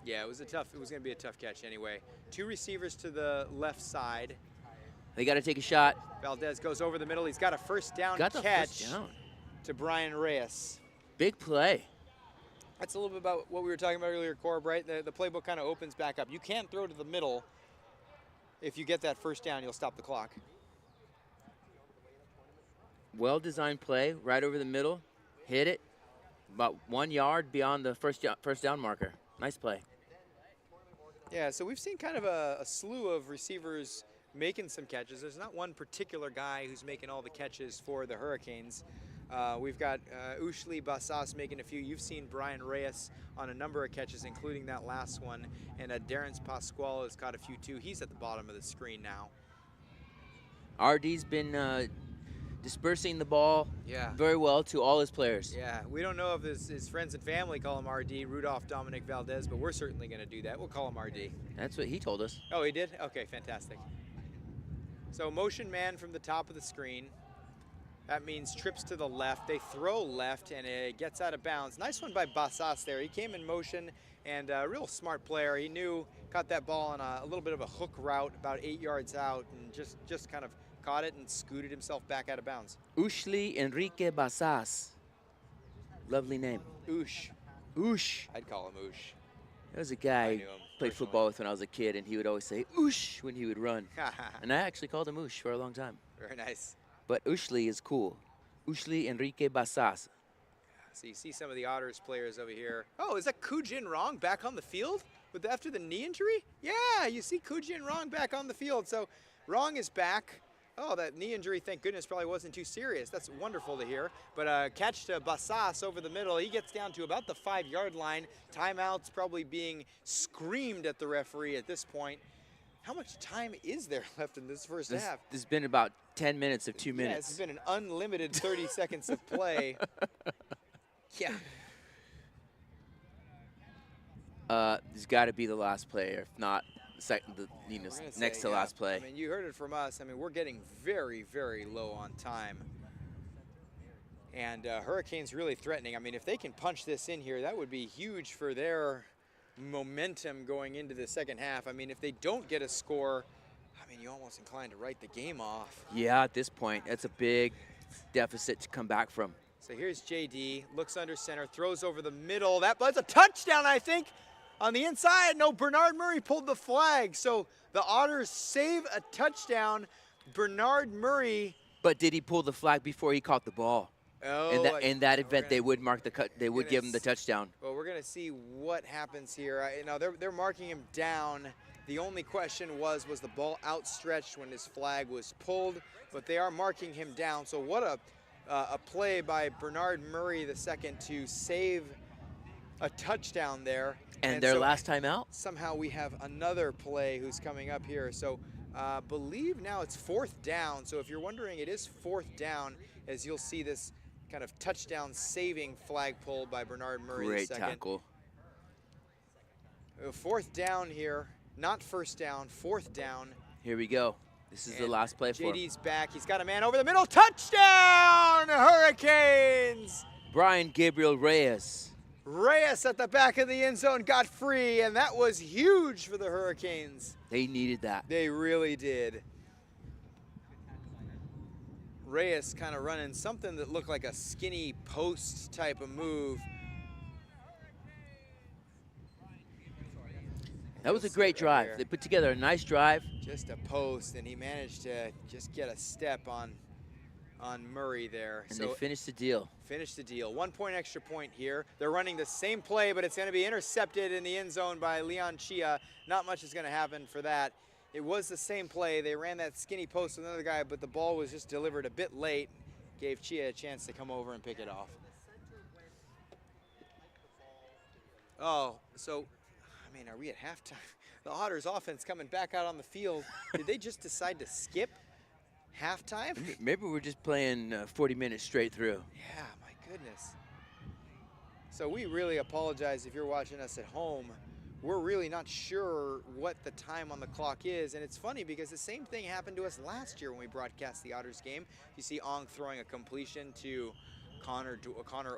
Yeah, it was going to be a tough catch anyway. 2 receivers to the left side. They got to take a shot. Valdez goes over the middle. He's got a first down Got the catch first down. to Brian Reyes. Big play. That's a little bit about what we were talking about earlier, Corb, right? The playbook kind of opens back up. You can't throw to the middle. If you get that first down, you'll stop the clock. Well-designed play, right over the middle. Hit it. About 1 yard beyond the first down marker. Nice play. Yeah, so we've seen kind of a slew of receivers making some catches. There's not one particular guy who's making all the catches for the Hurricanes. We've got Ushli Basas making a few. You've seen Brian Reyes on a number of catches, including that last one. And Darren Pasquale has caught a few too. He's at the bottom of the screen now. RD's been dispersing the ball very well to all his players. Yeah, we don't know if his friends and family call him RD, Rudolph Dominic Valdez, but we're certainly going to do that. We'll call him RD. That's what he told us. Oh, he did? Okay, fantastic. So motion man from the top of the screen. That means trips to the left. They throw left, and it gets out of bounds. Nice one by Basas there. He came in motion, and a real smart player. He caught that ball on a little bit of a hook route about 8 yards out, and just kind of caught it and scooted himself back out of bounds. Ushli Enrique Basas. Lovely name. Oosh. Oosh. I'd call him Oosh. There was a guy I knew him played personally. football with when I was a kid, and he would always say Oosh when he would run. And I actually called him Oosh for a long time. Very nice. But Ushli is cool. Ushli Enrique Basas. So you see some of the Otters players over here. Oh, is that Kujin Rong back on the field after the knee injury? Yeah, you see Kujin Rong back on the field. So Rong is back. Oh, that knee injury, thank goodness, probably wasn't too serious. That's wonderful to hear. But catch to Basas over the middle. He gets down to about the 5-yard line. Timeout's probably being screamed at the referee at this point. How much time is there left in this first half? There's been about 10 minutes of 2 Yeah, minutes. this has been an unlimited 30 seconds of play. Yeah. There's got to be the last play, or if not, next to last play. I mean, you heard it from us. I mean, we're getting very, very low on time. And Hurricanes really threatening. I mean, if they can punch this in here, that would be huge for their momentum going into the second half. I mean, if they don't get a score, I mean, you're almost inclined to write the game off. Yeah, at this point, that's a big deficit to come back from. So here's JD, looks under center, throws over the middle. That's a touchdown, I think. On the inside, no, Bernard Murray pulled the flag. So the Otters save a touchdown. Bernard Murray. But did he pull the flag before he caught the ball? Oh, in that event, they would mark the cut. They would give him the touchdown. Well, we're gonna see what happens here. They're marking him down. The only question was the ball outstretched when his flag was pulled? But they are marking him down. So what a play by Bernard Murray II to save a touchdown there. And their so last time out? Somehow we have another play who's coming up here. So believe now it's 4th down. So if you're wondering, it is 4th down, as you'll see this kind of touchdown saving flag pull by Bernard Murray II. Great tackle. 4th down here, not first down, 4th down. Here we go. This is the last play for him. JD's back. He's got a man over the middle. Touchdown, Hurricanes! Brian Gabriel Reyes. Reyes at the back of the end zone got free, and that was huge for the Hurricanes. They needed that. They really did. Reyes kind of running something that looked like a skinny post type of move. That was a great drive. They put together a nice drive. Just a post, and he managed to just get a step on Murray there. And they finished the deal. Finished the deal. 1 point extra point here. They're running the same play, but it's going to be intercepted in the end zone by Leon Chia. Not much is going to happen for that. It was the same play. They ran that skinny post with another guy, but the ball was just delivered a bit late. gave Chia a chance to come over and pick it off. Oh, so, I mean, are we at halftime? The Otters offense coming back out on the field. Did they just decide to skip halftime? Maybe we're just playing 40 minutes straight through. Yeah, my goodness. So we really apologize if you're watching us at home. We're really not sure what the time on the clock is. And it's funny because the same thing happened to us last year when we broadcast the Otters game. You see Ong throwing a completion to Connor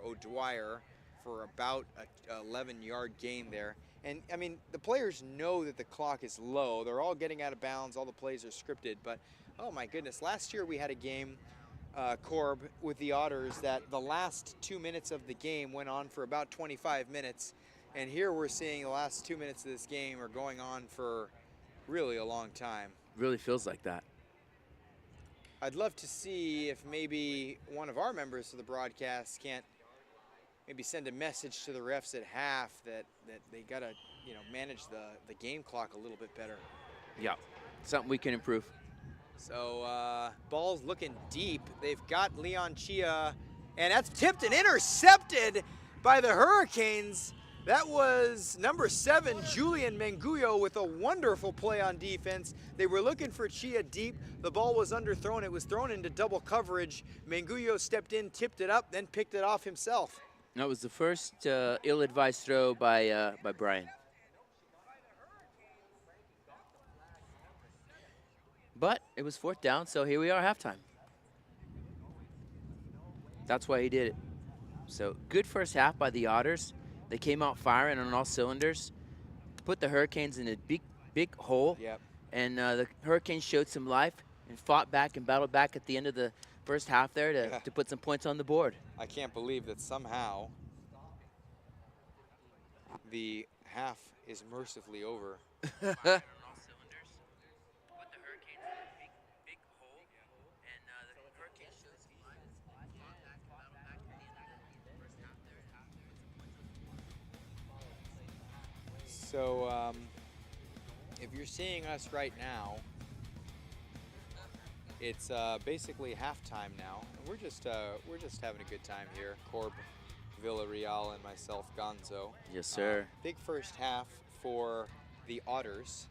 O'Dwyer for about a 11-yard gain there. And, I mean, the players know that the clock is low. They're all getting out of bounds. All the plays are scripted. But, oh, my goodness, last year we had a game, Corb, with the Otters that the last 2 minutes of the game went on for about 25 minutes. And here we're seeing the last 2 minutes of this game are going on for really a long time. Really feels like that. I'd love to see if maybe one of our members of the broadcast can't maybe send a message to the refs at half that they got to, you know, manage the game clock a little bit better. Yeah, something we can improve. So ball's looking deep. They've got Leon Chia, and that's tipped and intercepted by the Hurricanes. That was number 7, Julian Manguyo, with a wonderful play on defense. They were looking for Chia deep. The ball was underthrown. It was thrown into double coverage. Manguyo stepped in, tipped it up, then picked it off himself. That was the first ill-advised throw by Brian. But it was 4th down, so here we are, halftime. That's why he did it. So good first half by the Otters. They came out firing on all cylinders, put the Hurricanes in a big hole. Yep. And the Hurricanes showed some life and fought back and battled back at the end of the first half there to put some points on the board. I can't believe that somehow the half is mercifully over. So if you're seeing us right now, it's basically halftime now, and we're just having a good time here. Corb, Villarreal, and myself, Gonzo. Yes, sir. Big first half for the Otters.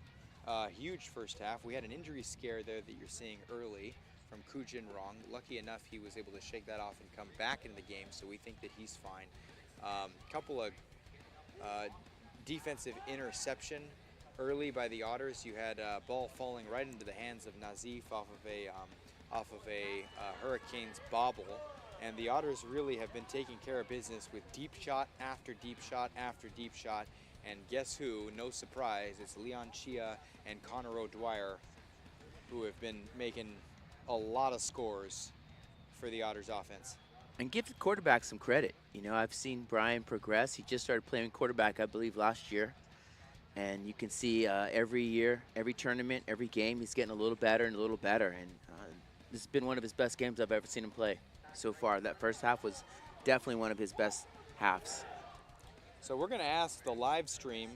Huge first half. We had an injury scare there that you're seeing early from Kujin Rong. Lucky enough, he was able to shake that off and come back into the game, so we think that he's fine. Couple of defensive interception early by the Otters. You had a ball falling right into the hands of Nazif off of a Hurricanes bobble, and the Otters really have been taking care of business with deep shot after deep shot after deep shot. And guess who? No surprise, it's Leon Chia and Connor O'Dwyer who have been making a lot of scores for the Otters offense. And give the quarterback some credit. You know, I've seen Brian progress. He just started playing quarterback, I believe, last year. And you can see every year, every tournament, every game, he's getting a little better and a little better. And this has been one of his best games I've ever seen him play so far. That first half was definitely one of his best halves. So we're going to ask the live stream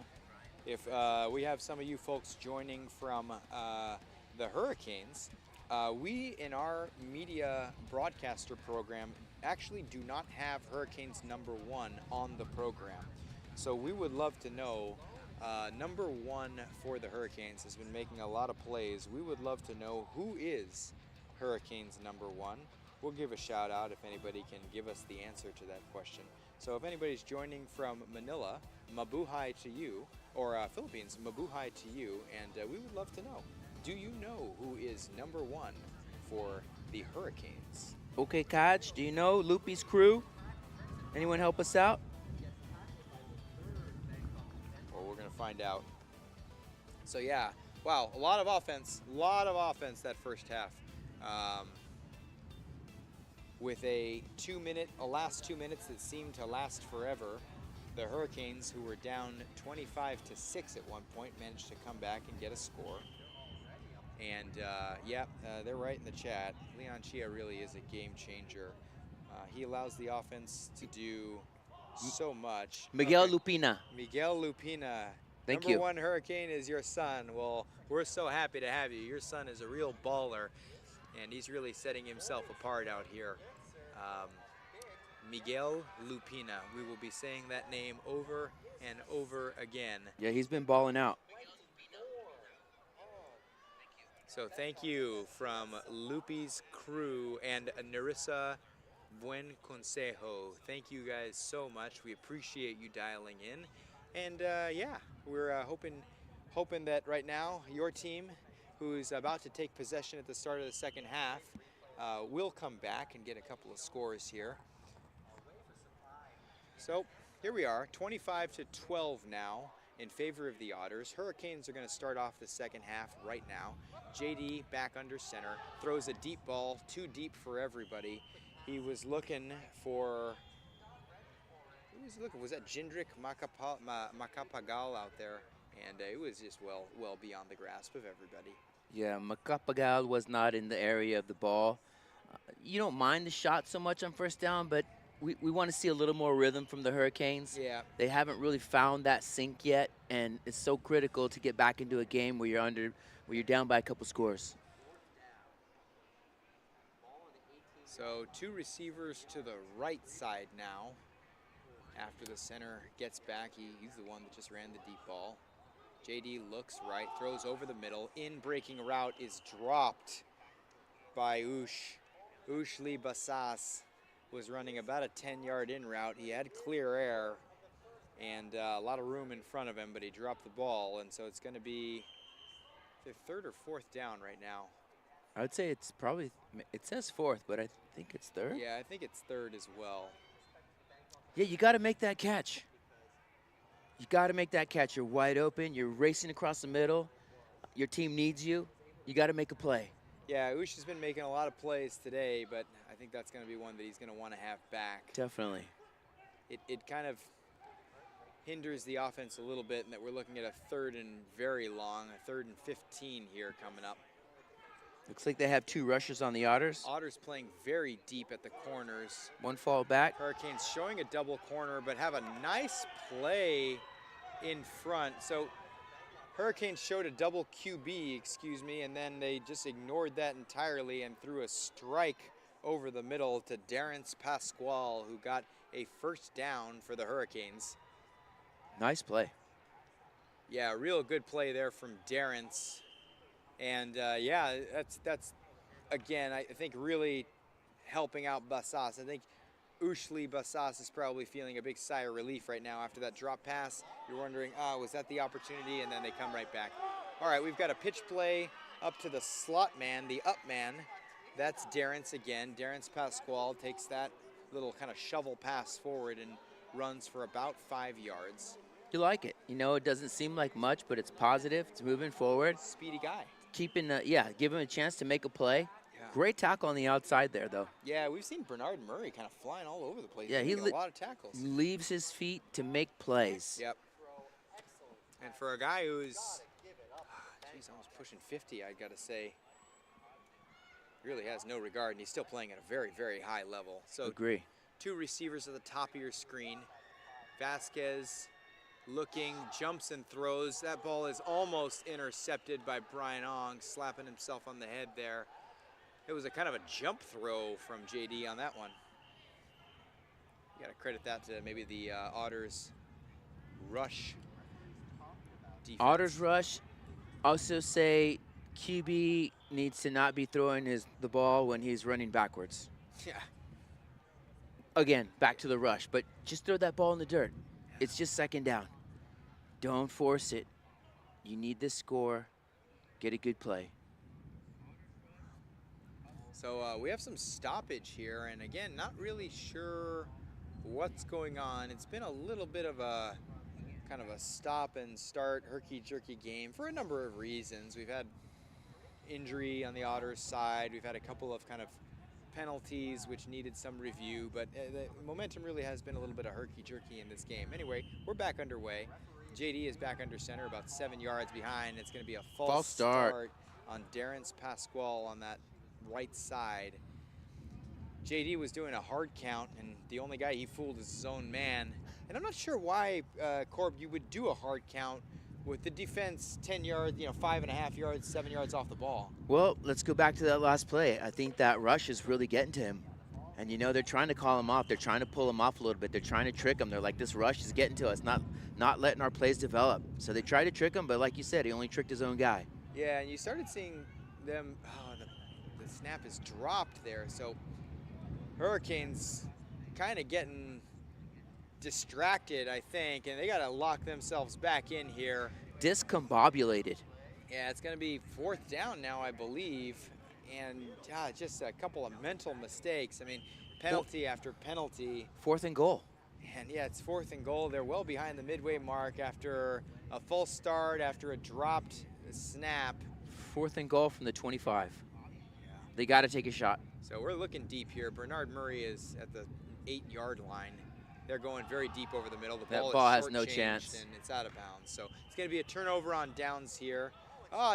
if we have some of you folks joining from the Hurricanes. We, in our media broadcaster program, actually do not have Hurricanes #1 on the program. So we would love to know, #1 for the Hurricanes has been making a lot of plays. We would love to know who is Hurricanes #1. We'll give a shout out if anybody can give us the answer to that question. So if anybody's joining from Manila, mabuhay to you, or Philippines, mabuhay to you, and we would love to know. Do you know who is #1 for the Hurricanes? Okay, Kaj, do you know Loopy's crew? Anyone help us out? Well, we're going to find out. So, yeah, wow, a lot of offense that first half. With a last 2 minutes that seemed to last forever, the Hurricanes, who were down 25-6 at one point, managed to come back and get a score. And they're right in the chat. Leon Chia really is a game changer. He allows the offense to do so much. Miguel Lupina. Miguel Lupina. Thank you. #1 Hurricane is your son. Well, we're so happy to have you. Your son is a real baller, and he's really setting himself apart out here. Um, Miguel Lupina. We will be saying that name over and over again. Yeah, he's been balling out. So thank you from Lupi's crew and Narissa Buen Consejo. Thank you guys so much. We appreciate you dialing in. And yeah, we're hoping that right now your team, who's about to take possession at the start of the second half, will come back and get a couple of scores here. So here we are, 25-12 now in favor of the Otters. Hurricanes are going to start off the second half right now. JD back under center, throws a deep ball, too deep for everybody. He was looking for, was that Jindrik Macapagal out there? And it was just well beyond the grasp of everybody. Yeah, Macapagal was not in the area of the ball. You don't mind the shot so much on first down, but we want to see a little more rhythm from the Hurricanes. Yeah. They haven't really found that sync yet, and it's so critical to get back into a game where you're down by a couple scores. So 2 receivers to the right side now. After the center gets back, he's the one that just ran the deep ball. JD looks right, throws over the middle. In breaking route is dropped by Ushli Basas was running about a 10-yard in route. He had clear air and a lot of room in front of him, but he dropped the ball, and so it's going to be the 3rd or 4th down right now. I would say it's probably, it says 4th, but I think it's 3rd. Yeah, I think it's 3rd as well. Yeah, you got to make that catch. You got to make that catch. You're wide open. You're racing across the middle. Your team needs you. You got to make a play. Yeah, Ush has been making a lot of plays today, but I think that's going to be one that he's going to want to have back. Definitely. It kind of hinders the offense a little bit in that we're looking at a 3rd and very long, a 3rd and 15 here coming up. Looks like they have 2 rushers on the Otters. Otters playing very deep at the corners. 1 fall back. Hurricanes showing a double corner, but have a nice play in front. So Hurricanes showed a double QB, and then they just ignored that entirely and threw a strike over the middle to Darrence Pasquale, who got a 1st down for the Hurricanes. Nice play. Yeah, real good play there from Darrence. And yeah, that's again, I think really helping out Basas. I think Ushli Basas is probably feeling a big sigh of relief right now after that drop pass. You're wondering, was that the opportunity? And then they come right back. All right, we've got a pitch play up to the slot man, the up man. That's Darrence again. Darrence Pasquale takes that little kind of shovel pass forward and runs for about 5 yards. You like it. You know, it doesn't seem like much, but it's positive. It's moving forward. Speedy guy. Keeping, give him a chance to make a play. Yeah. Great tackle on the outside there, though. Yeah, we've seen Bernard Murray kind of flying all over the place. Yeah, he a lot of tackles. Leaves his feet to make plays. Yep. And for a guy who's, geez, almost pushing 50, I got to say, really has no regard, and he's still playing at a very, very high level. So Agree. 2 receivers at the top of your screen. Vasquez looking, jumps and throws. That ball is almost intercepted by Brian Ong, slapping himself on the head there. It was a kind of a jump throw from JD on that one. You got to credit that to maybe the Otters rush defense. Otters rush. Also say QB needs to not be throwing the ball when he's running backwards. Yeah. Again, back to the rush, but just throw that ball in the dirt. It's just 2nd down. Don't force it. You need this score. Get a good play. So we have some stoppage here, and again, not really sure what's going on. It's been a little bit of a kind of a stop and start herky-jerky game for a number of reasons. We've had injury on the Otters side. We've had a couple of kind of penalties which needed some review, but the momentum really has been a little bit of herky-jerky in this game. Anyway, we're back underway. JD is back under center, about 7 yards behind. It's going to be a false start on Darrence Pasquale on that right side. JD was doing a hard count, and the only guy he fooled is his own man. And I'm not sure why, Corb, you would do a hard count with the defense 10 yards, 5.5 yards, 7 yards off the ball. Well, let's go back to that last play. I think that rush is really getting to him. And you know, they're trying to call him off. They're trying to pull him off a little bit. They're trying to trick him. They're like, this rush is getting to us, not letting our plays develop. So they try to trick him, but like you said, he only tricked his own guy. Yeah, and you started seeing them, oh, the snap is dropped there. So Hurricanes kind of getting distracted, I think, and they got to lock themselves back in here. Discombobulated. Yeah, it's going to be 4th down now, I believe, and just a couple of mental mistakes. I mean, penalty after penalty. 4th and goal. And yeah, it's 4th and goal. They're well behind the midway mark after a false start, after a dropped snap. 4th and goal from the 25. They got to take a shot. So we're looking deep here. Bernard Murray is at the 8-yard line. They're going very deep over the middle. The ball has no chance. And it's out of bounds. So it's going to be a turnover on downs here.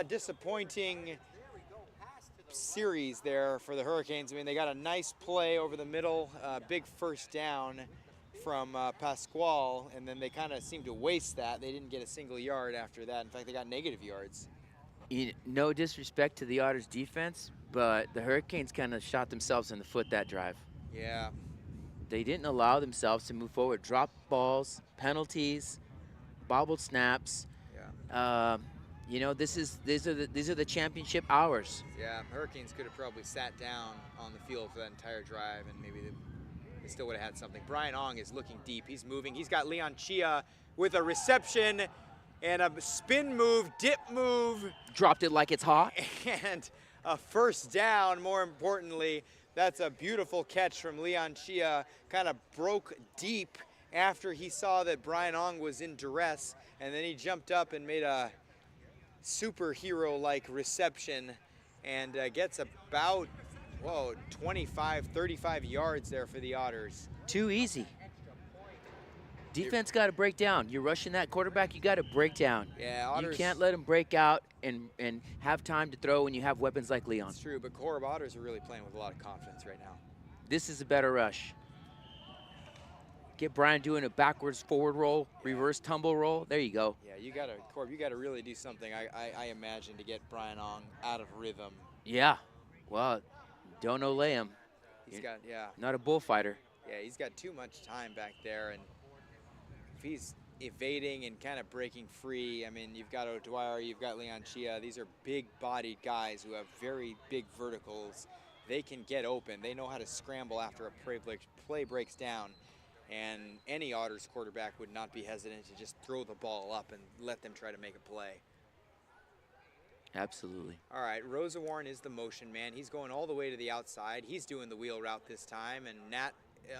Disappointing series there for the Hurricanes. I mean, they got a nice play over the middle, big first down from Pasquale, and then they kind of seemed to waste that. They didn't get a single yard after that. In fact, they got negative yards. No disrespect to the Otters defense, but the Hurricanes kind of shot themselves in the foot that drive. Yeah. They didn't allow themselves to move forward. Dropped balls, penalties, bobbled snaps. Yeah. You know, these are the championship hours. Yeah, Hurricanes could have probably sat down on the field for that entire drive, and maybe they still would have had something. Brian Ong is looking deep. He's moving. He's got Leon Chia with a reception and a spin move, dip move. Dropped it like it's hot. And a first down, more importantly. That's a beautiful catch from Leon Chia. Kind of broke deep after he saw that Brian Ong was in duress, and then he jumped up and made a superhero-like reception and gets about, 25, 35 yards there for the Otters. Too easy. Defense got to break down. You're rushing that quarterback, you got to break down. Yeah, Otters. You can't let him break out and have time to throw when you have weapons like Leon. It's true, but Corb Otters are really playing with a lot of confidence right now. This is a better rush. Get Brian doing a backwards forward roll, reverse tumble roll. There you go. Yeah, Corb, you gotta really do something, I imagine, to get Brian Ong out of rhythm. Yeah. Well, don't lay him. He's got, yeah. Not a bullfighter. Yeah, he's got too much time back there, and if he's evading and kind of breaking free, I mean, you've got O'Dwyer, you've got Leon Chia. These are big-bodied guys who have very big verticals. They can get open. They know how to scramble after a play breaks down. And any Otters quarterback would not be hesitant to just throw the ball up and let them try to make a play. Absolutely. All right, Rosa Warren is the motion man. He's going all the way to the outside. He's doing the wheel route this time, and Nat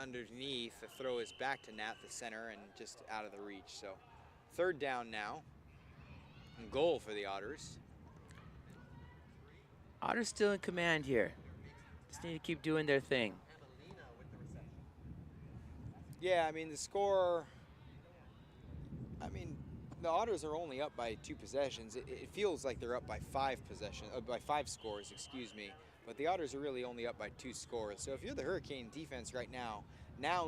underneath. The throw is back to Nat, the center, and just out of the reach. So 3rd down now, and goal for the Otters. Otters still in command here. Just need to keep doing their thing. Yeah, I mean, the score, the Otters are only up by 2 possessions. It feels like they're up by 5 scores, excuse me. But the Otters are really only up by 2 scores. So if you're the Hurricane defense right now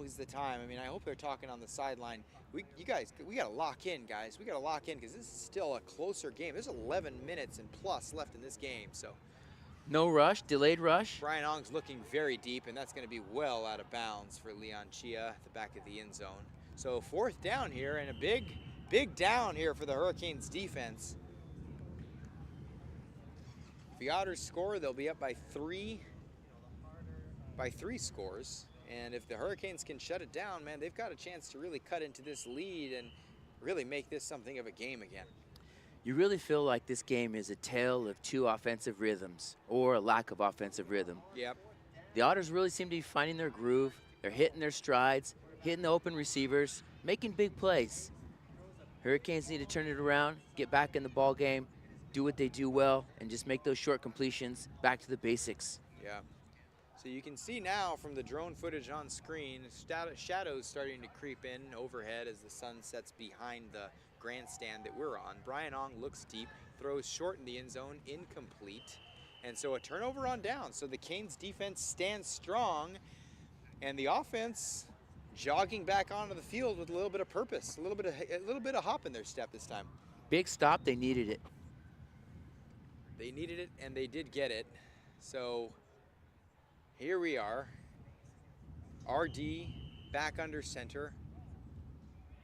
is the time. I mean, I hope they're talking on the sideline. We got to lock in, guys. We got to lock in because this is still a closer game. There's 11 minutes and plus left in this game. So no rush, delayed rush. Brian Ong's looking very deep, and that's going to be well out of bounds for Leon Chia at the back of the end zone. So 4th down here, and a big down here for the Hurricanes defense. If the Otters score, they'll be up by 3 scores. And if the Hurricanes can shut it down, man, they've got a chance to really cut into this lead and really make this something of a game again. You really feel like this game is a tale of 2 offensive rhythms, or a lack of offensive rhythm. Yep. The Otters really seem to be finding their groove. They're hitting their strides, hitting the open receivers, making big plays. Hurricanes need to turn it around, get back in the ball game, do what they do well, and just make those short completions back to the basics. Yeah. So you can see now from the drone footage on screen, shadows starting to creep in overhead as the sun sets behind the grandstand that we're on. Brian Ong looks deep, throws short in the end zone, incomplete. And so a turnover on down. So the Canes defense stands strong, and the offense jogging back onto the field with a little bit of purpose, a little bit of hop in their step this time. Big stop, they needed it. They needed it, and they did get it. So here we are. RD back under center.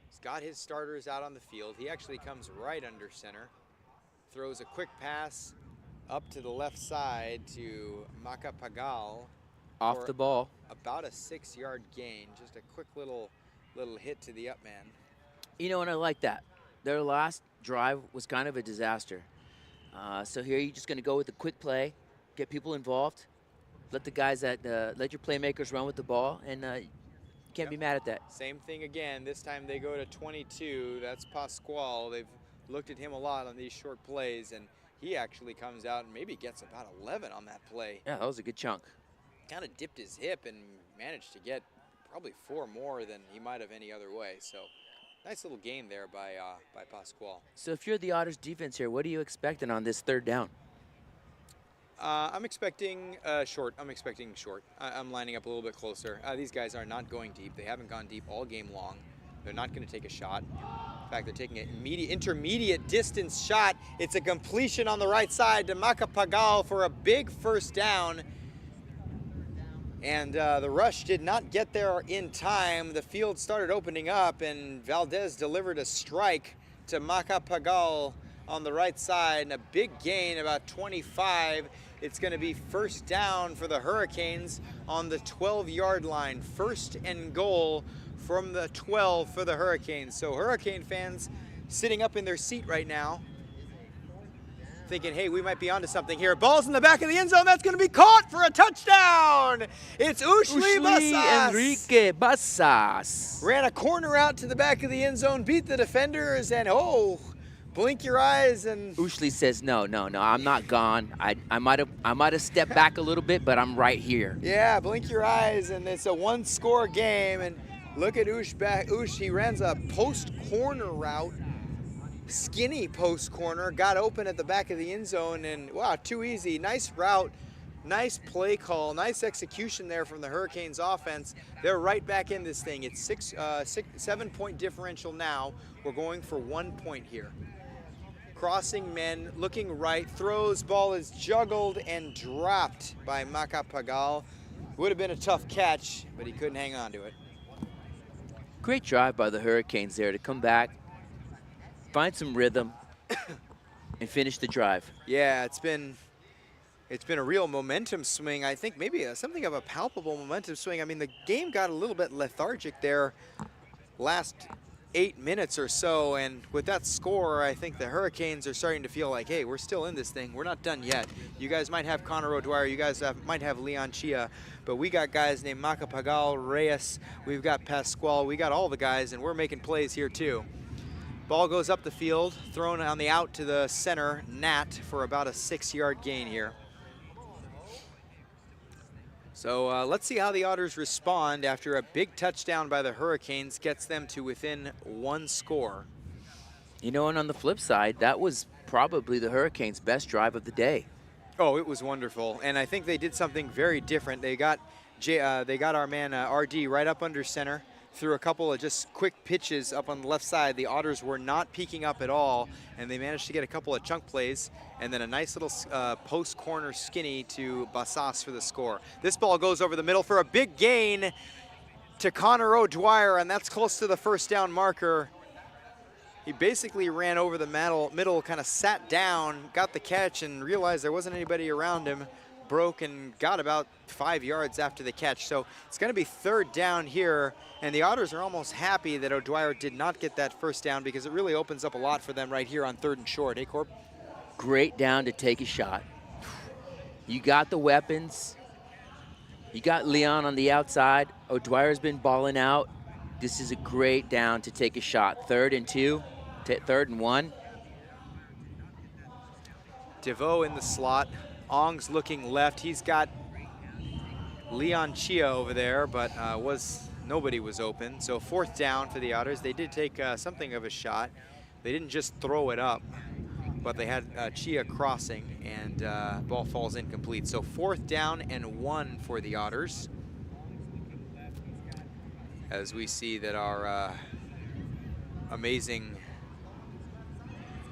He's got his starters out on the field. He actually comes right under center. Throws a quick pass up to the left side to Macapagal. Off the ball. About a 6-yard gain. Just a quick little hit to the up man. You know, and I like that. Their last drive was kind of a disaster. So here you're just going to go with a quick play, get people involved, let the guys let your playmakers run with the ball, and you can't be mad at that. Same thing again. This time they go to 22. That's Pascual. They've looked at him a lot on these short plays, and he actually comes out and maybe gets about 11 on that play. Yeah, that was a good chunk. Kind of dipped his hip and managed to get probably 4 more than he might have any other way. So nice little gain there by Pascual. So if you're the Otters defense here, what are you expecting on this 3rd down? I'm expecting short. I'm lining up a little bit closer. These guys are not going deep. They haven't gone deep all game long. They're not going to take a shot. In fact, they're taking an intermediate distance shot. It's a completion on the right side to Macapagal for a big first down. And the rush did not get there in time. The field started opening up, and Valdez delivered a strike to Macapagal on the right side, and a big gain, about 25. It's going to be first down for the Hurricanes on the 12-yard line. 1st and goal from the 12 for the Hurricanes. So Hurricane fans sitting up in their seat right now, thinking, hey, we might be onto something here. Ball's in the back of the end zone. That's going to be caught for a touchdown. It's Ushli Basas. Enrique Basas. Ran a corner out to the back of the end zone, beat the defenders, and blink your eyes. And Ushli says, no, I'm not gone. I might have stepped back a little bit, but I'm right here. Yeah, blink your eyes, and it's a 1-score game. And look at Ush back. Ush, he runs a post corner route. Skinny post corner, got open at the back of the end zone, and wow, too easy. Nice route, nice play call, nice execution there from the Hurricanes offense. They're right back in this thing. It's 7-point differential now. We're going for 1 point here. Crossing men, looking right, throws, ball is juggled and dropped by Macapagal. Would have been a tough catch, but he couldn't hang on to it. Great drive by the Hurricanes there to come back, find some rhythm, and finish the drive. Yeah, it's been a real momentum swing. I think maybe something of a palpable momentum swing. I mean, the game got a little bit lethargic there last 8 minutes or so, and with that score, I think the Hurricanes are starting to feel like, hey, we're still in this thing. We're not done yet. You guys might have Connor O'Dwyer. You guys might have Leon Chia, but we got guys named Macapagal, Reyes. We've got Pascual. We got all the guys, and we're making plays here too. Ball goes up the field, thrown on the out to the center, Nat, for about a 6-yard gain here. So let's see how the Otters respond after a big touchdown by the Hurricanes gets them to within 1 score. You know, and on the flip side, that was probably the Hurricanes' best drive of the day. Oh, it was wonderful, and I think they did something very different. They got our man RD right up under center, threw a couple of just quick pitches up on the left side. The Otters were not peeking up at all, and they managed to get a couple of chunk plays, and then a nice little post corner skinny to Basas for the score. This ball goes over the middle for a big gain to Connor O'Dwyer, and that's close to the first down marker. He basically ran over the middle, kind of sat down, got the catch, and realized there wasn't anybody around him. Broke and got about 5 yards after the catch. So it's going to be 3rd down here, and the Otters are almost happy that O'Dwyer did not get that first down because it really opens up a lot for them right here on 3rd and short. Hey, Corp? Great down to take a shot. You got the weapons. You got Leon on the outside. O'Dwyer's been balling out. This is a great down to take a shot. 3rd and 2, 3rd and 1. DeVoe in the slot. Ong's looking left. He's got Leon Chia over there, but nobody was open. So 4th down for the Otters. They did take something of a shot. They didn't just throw it up, but they had Chia crossing, and ball falls incomplete. So 4th down and 1 for the Otters. As we see that our amazing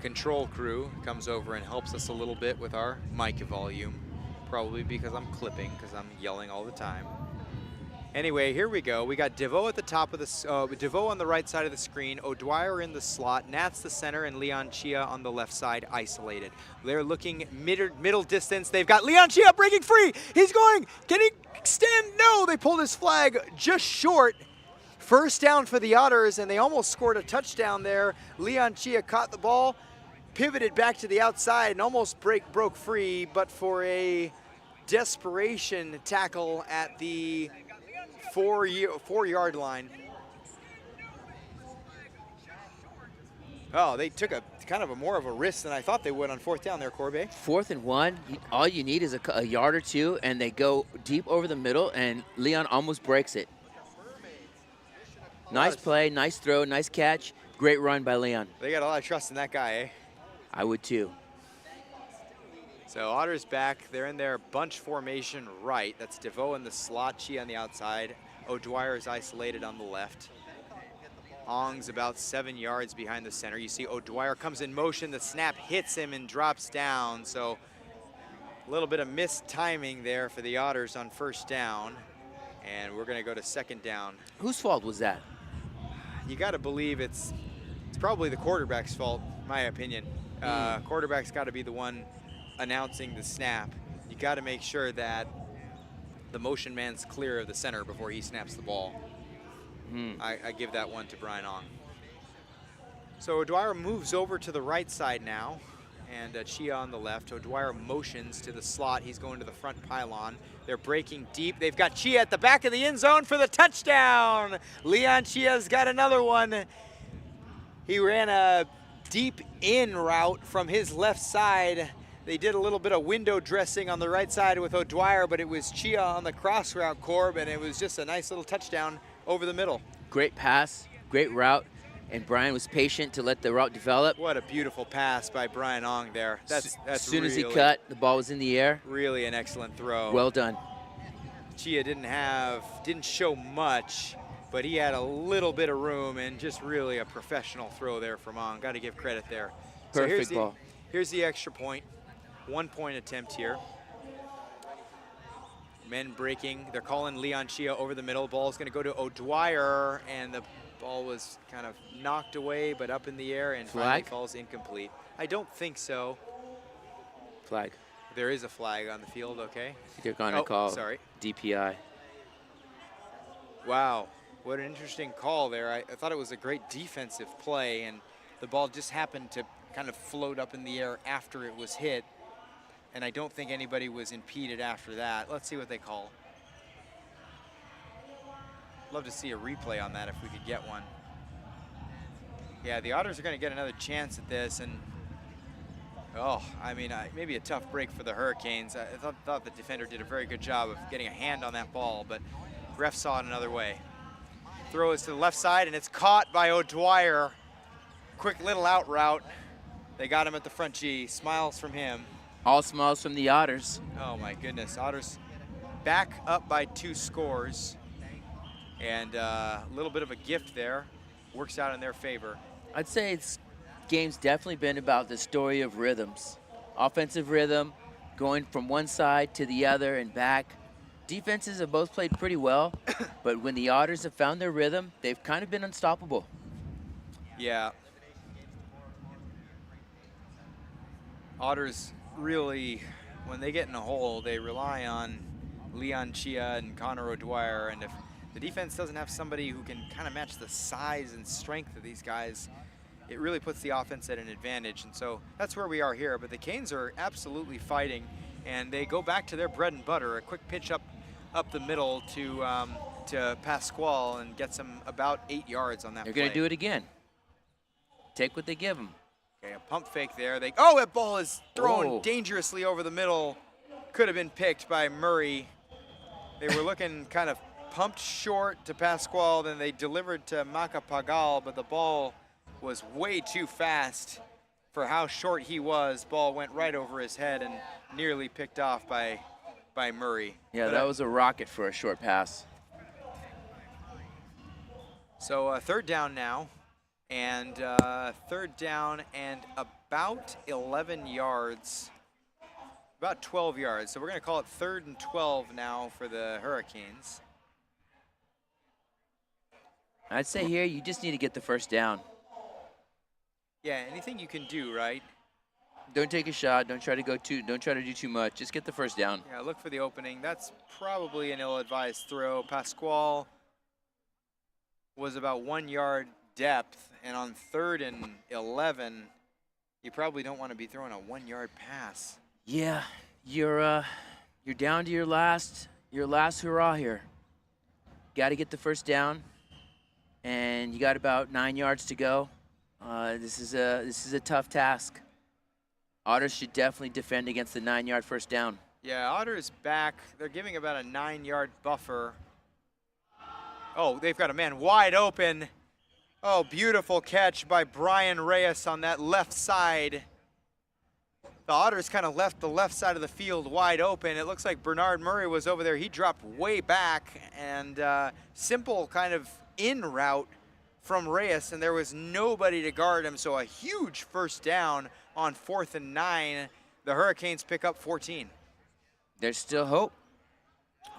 control crew comes over and helps us a little bit with our mic volume, probably because I'm clipping, because I'm yelling all the time. Anyway, here we go. We got DeVoe at the top of the, DeVoe on the right side of the screen, O'Dwyer in the slot, Nats the center, and Leon Chia on the left side, isolated. They're looking middle distance. They've got Leon Chia breaking free. He's going. Can he extend? No, they pulled his flag just short. First down for the Otters, and they almost scored a touchdown there. Leon Chia caught the ball, pivoted back to the outside, and almost broke free, but for a desperation tackle at the 4-yard line. Oh, they took a kind of more of a risk than I thought they would on 4th down there, Corbet. 4th and 1, all you need is a yard or two, and they go deep over the middle, and Leon almost breaks it. Nice play, nice throw, nice catch. Great run by Leon. They got a lot of trust in that guy, eh? I would too. So Otters back. They're in their bunch formation right. That's DeVoe in the slot, Chia on the outside. O'Dwyer is isolated on the left. Ong's about 7 yards behind the center. You see O'Dwyer comes in motion. The snap hits him and drops down. So a little bit of missed timing there for the Otters on 1st down. And we're going to go to 2nd down. Whose fault was that? You got to believe it's probably the quarterback's fault, in my opinion. Quarterback's got to be the one announcing the snap. You got to make sure that the motion man's clear of the center before he snaps the ball. I give that one to Brian Ong. So O'Dwyer moves over to the right side now, and Chia on the left. O'Dwyer motions to the slot. He's going to the front pylon. They're breaking deep. They've got Chia at the back of the end zone for the touchdown. Leon Chia's got another one. He ran a deep in route from his left side. They did a little bit of window dressing on the right side with O'Dwyer, but it was Chia on the cross route, Corb, and it was just a nice little touchdown over the middle. Great pass, great route, and Brian was patient to let the route develop. What a beautiful pass by Brian Ong there. That's as soon as he cut, the ball was in the air. Really an excellent throw. Well done. Chia didn't show much, but he had a little bit of room, and just really a professional throw there from Ong. Got to give credit there. Perfect ball. Here's the extra point. 1-point attempt here. Men breaking. They're calling Leon Chia over the middle. Ball's going to go to O'Dwyer, and the ball was kind of knocked away, but up in the air, and finally falls incomplete. I don't think so. Flag. There is a flag on the field, okay? They're going to call DPI. Wow, what an interesting call there. I thought it was a great defensive play, and the ball just happened to kind of float up in the air after it was hit. And I don't think anybody was impeded after that. Let's see what they call. Love to see a replay on that if we could get one. Yeah, the Otters are going to get another chance at this, and I mean, maybe a tough break for the Hurricanes. I thought the defender did a very good job of getting a hand on that ball, but ref saw it another way. Throw is to the left side, and it's caught by O'Dwyer. Quick little out route. They got him at the front G. Smiles from him. All smiles from the Otters. Oh my goodness, Otters back up by 2 scores. And a little bit of a gift there. Works out in their favor. I'd say this game's definitely been about the story of rhythms. Offensive rhythm, going from one side to the other and back. Defenses have both played pretty well, but when the Otters have found their rhythm, they've kind of been unstoppable. Yeah. Otters really, when they get in a hole, they rely on Leon Chia and Connor O'Dwyer, and if the defense doesn't have somebody who can kind of match the size and strength of these guys, it really puts the offense at an advantage. And so that's where we are here. But the Canes are absolutely fighting, and they go back to their bread and butter. A quick pitch up the middle to Pasquale, and gets them about 8 yards on that play. They're going to do it again. Take what they give them. Okay, a pump fake there. That ball is thrown dangerously over the middle. Could have been picked by Murray. They were looking kind of pumped short to Pasquale, then they delivered to Macapagal, but the ball was way too fast for how short he was. Ball went right over his head and nearly picked off by Murray. Yeah, that was a rocket for a short pass. So 3rd down now, and 3rd down and about 11 yards, about 12 yards. So we're going to call it 3rd and 12 now for the Hurricanes. I'd say here you just need to get the first down. Yeah, anything you can do, right? Don't take a shot. Don't try to do too much. Just get the first down. Yeah, look for the opening. That's probably an ill-advised throw. Pasquale was about 1 yard depth, and on 3rd and 11, you probably don't want to be throwing a 1 yard pass. Yeah, you're down to your last hurrah here. Got to get the first down, and you got about 9 yards to go. This is a tough task. Otters should definitely defend against the 9-yard first down. Yeah, Otter's back. They're giving about a 9-yard buffer. Oh, they've got a man wide open. Oh, beautiful catch by Brian Reyes on that left side. The Otters kind of left the left side of the field wide open. It looks like Bernard Murray was over there. He dropped way back, and simple kind of in route from Reyes, and there was nobody to guard him, so a huge first down on 4th and 9. The Hurricanes pick up 14. There's still hope.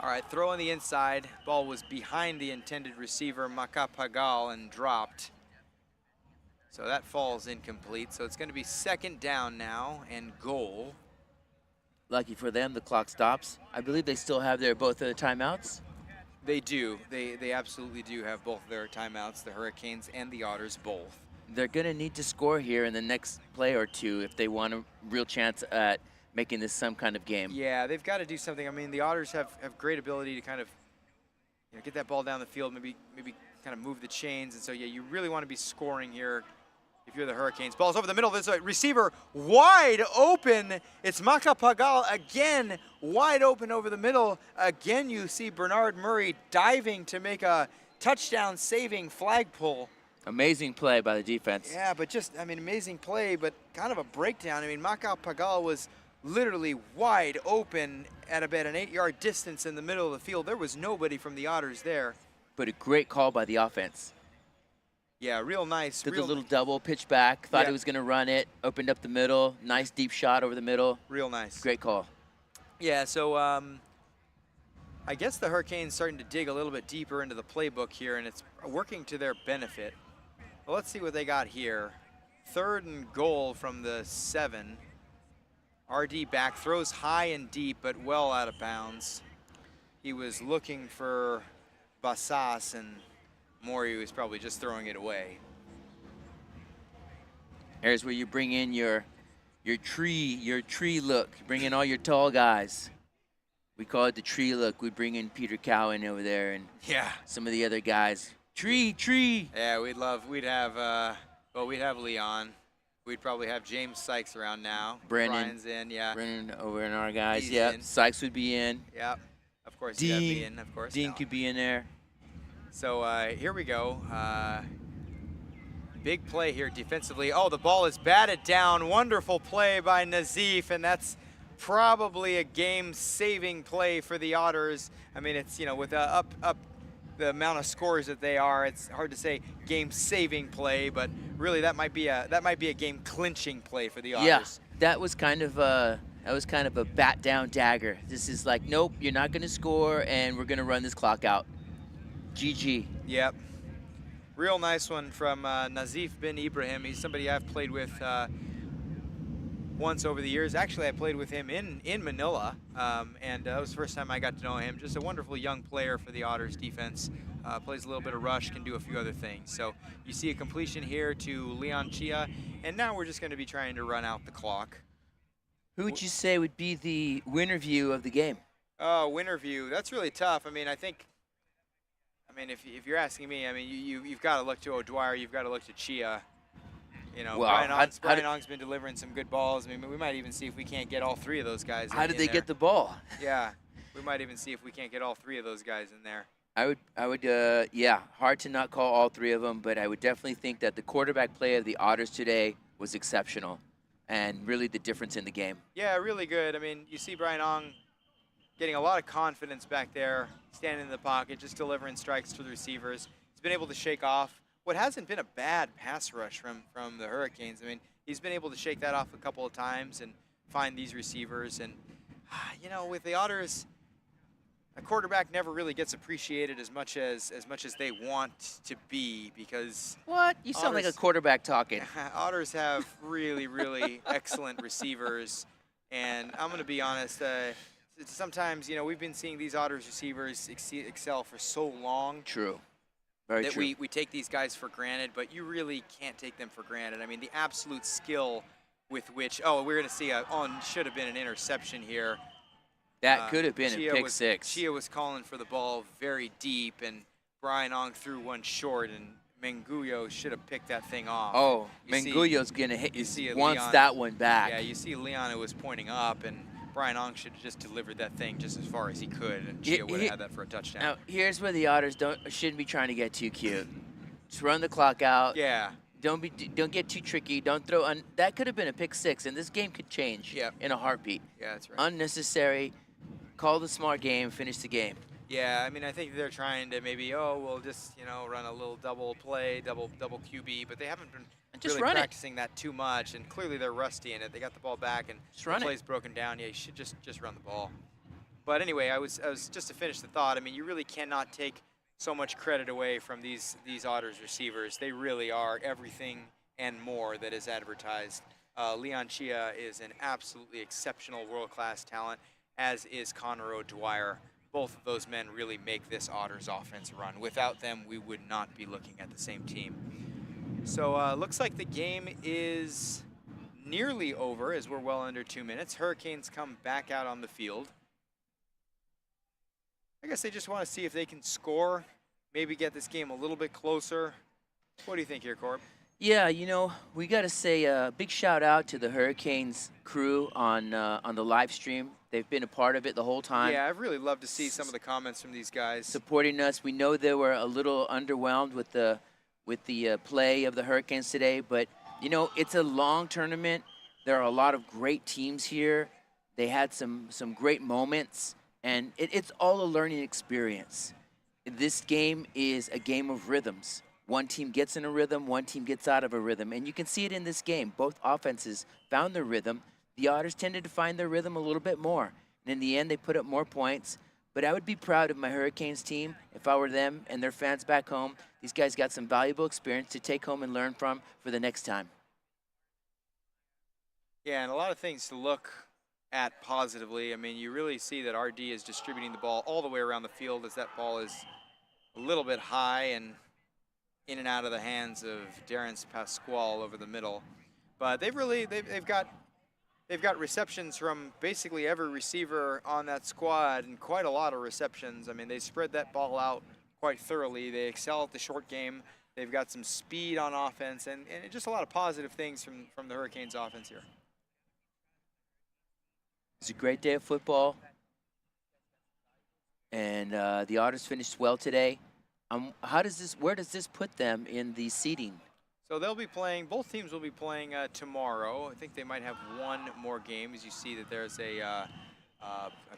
All right, throw on the inside. Ball was behind the intended receiver, Macapagal, and dropped. So that falls incomplete. So it's going to be 2nd down now and goal. Lucky for them, the clock stops. I believe they still have both of their timeouts. They do. They absolutely do have both their timeouts, the Hurricanes and the Otters both. They're going to need to score here in the next play or two if they want a real chance at making this some kind of game. Yeah, they've got to do something. I mean, the Otters have great ability to kind of get that ball down the field, maybe kind of move the chains. And so, yeah, you really want to be scoring here if you're the Hurricanes. Ball's over the middle. There's a receiver wide open. It's Macapagal again, wide open over the middle. Again, you see Bernard Murray diving to make a touchdown-saving flag pull. Amazing play by the defense. Yeah, but just, I mean, amazing play, but kind of a breakdown. I mean, Macapagal was literally wide open at about an 8-yard distance in the middle of the field. There was nobody from the Otters there. But a great call by the offense. Yeah, real nice. Did the little double, pitch back, thought he was going to run it, opened up the middle, nice deep shot over the middle. Real nice. Great call. Yeah, so I guess the Hurricanes starting to dig a little bit deeper into the playbook here, and it's working to their benefit. Well, let's see what they got here. 3rd and goal from the 7. RD back, throws high and deep, but well out of bounds. He was looking for Bassas, and Maury was probably just throwing it away. Here's where you bring in your tree look. You bring in all your tall guys. We call it the tree look. We bring in Peter Cowan over there and some of the other guys. Tree. Yeah, we'd have Leon. We'd probably have James Sykes around now. Brian's in, yeah. Brennan over in our guys, He's yeah. in. Sykes would be in. Yep, of course. Dean, of course. Dean could be in there. So here we go. Big play here defensively. Oh, the ball is batted down. Wonderful play by Nazif, and that's probably a game-saving play for the Otters. I mean, it's, with up the amount of scores that they are, it's hard to say game-saving play, but really that might be a game-clinching play for the Otters. Yeah, that was kind of a bat-down dagger. This is like, nope, you're not going to score, and we're going to run this clock out. GG. Yep. Real nice one from Nazif bin Ibrahim. He's somebody I've played with once over the years. Actually, I played with him in Manila, and that was the first time I got to know him. Just a wonderful young player for the Otters defense. Plays a little bit of rush, can do a few other things. So you see a completion here to Leon Chia, and now we're just going to be trying to run out the clock. Who would you say would be the winner view of the game? Oh, winner view. That's really tough. I mean, if you're asking me, I mean, you've got to look to O'Dwyer, you've got to look to Chia. Well, Brian Ong's been delivering some good balls. I mean, we might even see if we can't get all 3 of those guys How did they get the ball? Yeah, we might even see if we can't get all 3 of those guys in there. I would, yeah, hard to not call all 3 of them, but I would definitely think that the quarterback play of the Otters today was exceptional and really the difference in the game. Yeah, really good. I mean, you see Brian Ong getting a lot of confidence back there, standing in the pocket, just delivering strikes to the receivers. He's been able to shake off what hasn't been a bad pass rush from the Hurricanes. I mean, he's been able to shake that off a couple of times and find these receivers. And, with the Otters, a quarterback never really gets appreciated as much as they want to be, because What? You sound like a Otters quarterback talking. Otters have really, really excellent receivers, and I'm going to be honest. Sometimes, we've been seeing these Otters receivers excel for so long True. Very that true. we take these guys for granted, but you really can't take them for granted. I mean, the absolute skill with which, we're going to see should have been an interception here. That could have been a pick six. Chia was calling for the ball very deep, and Brian Ong threw one short, and Menguyo should have picked that thing off. Oh, You see- Menguyo's going to hit. you see Wants Leon- that one back. Yeah, you see Leon, who was pointing up, and Brian Ong should have just delivered that thing just as far as he could, and Chia would have had that for a touchdown. Now, here's where the Otters shouldn't be trying to get too cute. Just run the clock out. Yeah. Don't get too tricky. Don't throw. That could have been a pick six, and this game could change in a heartbeat. Yeah, that's right. Unnecessary. Call the smart game. Finish the game. Yeah, I mean, I think they're trying to maybe, we'll just, run a little double play, double QB, but they haven't been Just really run practicing that too much, and clearly they're rusty in it. They got the ball back, and Just run the it. play's broken down. Yeah, you should just run the ball. But anyway, I was just to finish the thought. I mean, you really cannot take so much credit away from these Otters receivers. They really are everything and more that is advertised. Leon Chia is an absolutely exceptional world-class talent, as is Connor O'Dwyer. Both of those men really make this Otters offense run. Without them, we would not be looking at the same team. So looks like the game is nearly over, as we're well under 2 minutes. Hurricanes come back out on the field. I guess they just want to see if they can score, maybe get this game a little bit closer. What do you think here, Corb? Yeah, we got to say a big shout out to the Hurricanes crew on the live stream. They've been a part of it the whole time. Yeah, I'd really love to see some of the comments from these guys. Supporting us. We know they were a little underwhelmed with the play of the Hurricanes today, but it's a long tournament. There are a lot of great teams here. They had some great moments, and it's all a learning experience. This game is a game of rhythms. One team gets in a rhythm, one team gets out of a rhythm, and you can see it in this game. Both offenses found their rhythm. The Otters tended to find their rhythm a little bit more, and in the end, they put up more points. But I would be proud of my Hurricanes team if I were them and their fans back home. These guys got some valuable experience to take home and learn from for the next time. Yeah, and a lot of things to look at positively. I mean, you really see that RD is distributing the ball all the way around the field, as that ball is a little bit high and in and out of the hands of Darren Pasquale over the middle. But they've got receptions from basically every receiver on that squad, and quite a lot of receptions. I mean, they spread that ball out quite thoroughly. They excel at the short game. They've got some speed on offense, and just a lot of positive things from the Hurricanes offense here. It's a great day of football, and the Otters finished well today. Where does this put them in the seeding? So they'll be playing, both teams will be playing tomorrow. I think they might have one more game, as you see that there's a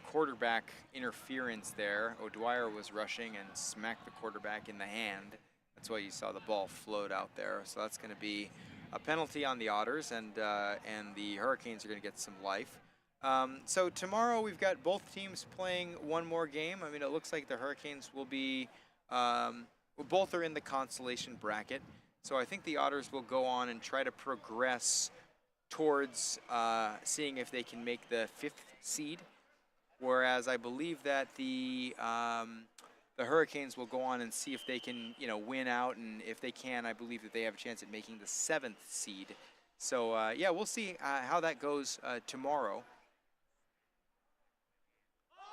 quarterback interference there. O'Dwyer was rushing and smacked the quarterback in the hand. That's why you saw the ball float out there. So that's going to be a penalty on the Otters, and the Hurricanes are going to get some life. So tomorrow we've got both teams playing one more game. I mean, it looks like the Hurricanes will be, both are in the consolation bracket. So I think the Otters will go on and try to progress towards seeing if they can make the 5th seed, whereas I believe that the Hurricanes will go on and see if they can, win out, and if they can, I believe that they have a chance at making the 7th seed. So yeah, we'll see how that goes tomorrow.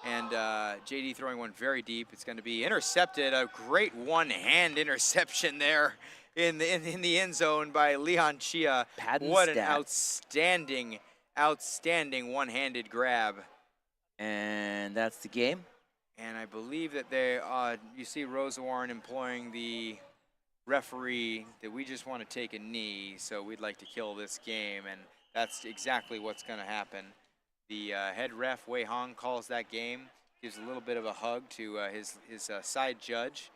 And JD throwing one very deep. It's going to be intercepted. A great one-hand interception there in the end zone by Leon Chia. What an outstanding one-handed grab. And that's the game. And I believe that you see Rosa Warren imploring the referee that we just want to take a knee, so we'd like to kill this game, and that's exactly what's going to happen. The head ref, Wei Hong, calls that game, gives a little bit of a hug to his side judge.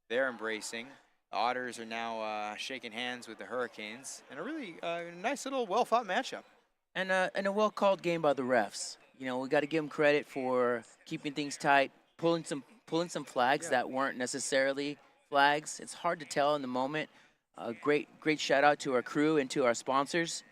They're embracing. The Otters are now shaking hands with the Hurricanes, and a really nice little well-fought matchup. And a well-called game by the refs. We got to give them credit for keeping things tight, pulling some flags Yeah. that weren't necessarily flags. It's hard to tell in the moment. Great shout out to our crew and to our sponsors.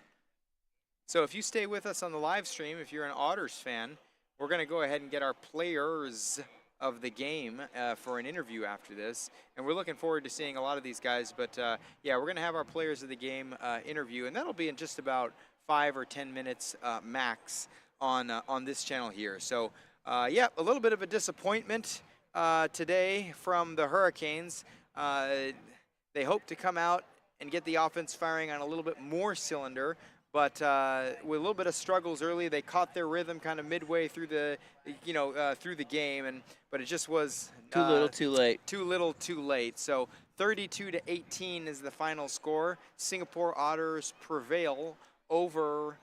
So if you stay with us on the live stream, if you're an Otters fan, we're going to go ahead and get our players of the game for an interview after this. And we're looking forward to seeing a lot of these guys. But yeah, we're going to have our players of the game interview, and that'll be in just about 5 or 10 minutes max on this channel here. So yeah, a little bit of a disappointment today from the Hurricanes. They hope to come out and get the offense firing on a little bit more cylinder. But with a little bit of struggles early, they caught their rhythm kind of midway through the, through the game, but it just was Too little, too late. Too little, too late. So 32-18 is the final score. Singapore Otters prevail over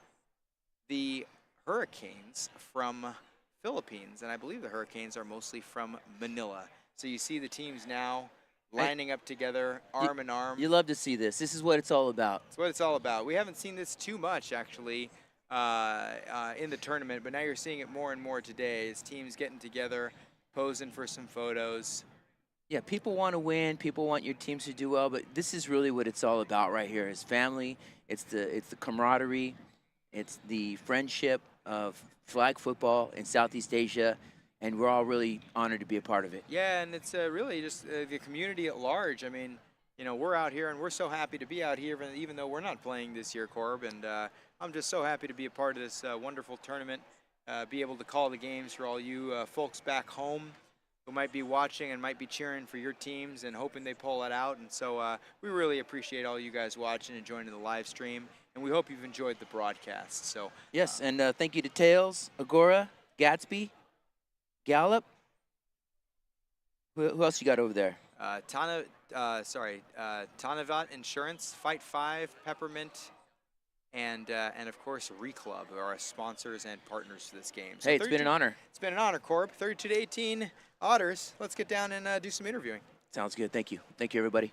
the Hurricanes from Philippines, and I believe the Hurricanes are mostly from Manila. So you see the teams now lining up together, arm in arm. You love to see this. This is what it's all about. That's what it's all about. We haven't seen this too much, actually, in the tournament, but now you're seeing it more and more today as teams getting together, posing for some photos. Yeah, people want to win. People want your teams to do well, but this is really what it's all about right here. It's family. It's the camaraderie. It's the friendship of flag football in Southeast Asia. And we're all really honored to be a part of it. Yeah, and it's really just the community at large. I mean, we're out here, and we're so happy to be out here, even though we're not playing this year, Corb. And I'm just so happy to be a part of this wonderful tournament, be able to call the games for all you folks back home who might be watching and might be cheering for your teams and hoping they pull it out. And so we really appreciate all you guys watching and joining the live stream. And we hope you've enjoyed the broadcast. So yes, and thank you to Tails, Agora, Gatsby, Gallop. Who else you got over there? Tanavat Insurance, Fight 5, Peppermint, and of course Reclub are our sponsors and partners for this game. So hey, it's been an honor. It's been an honor, Corb. 32-18 Otters. Let's get down and do some interviewing. Sounds good. Thank you. Thank you, everybody.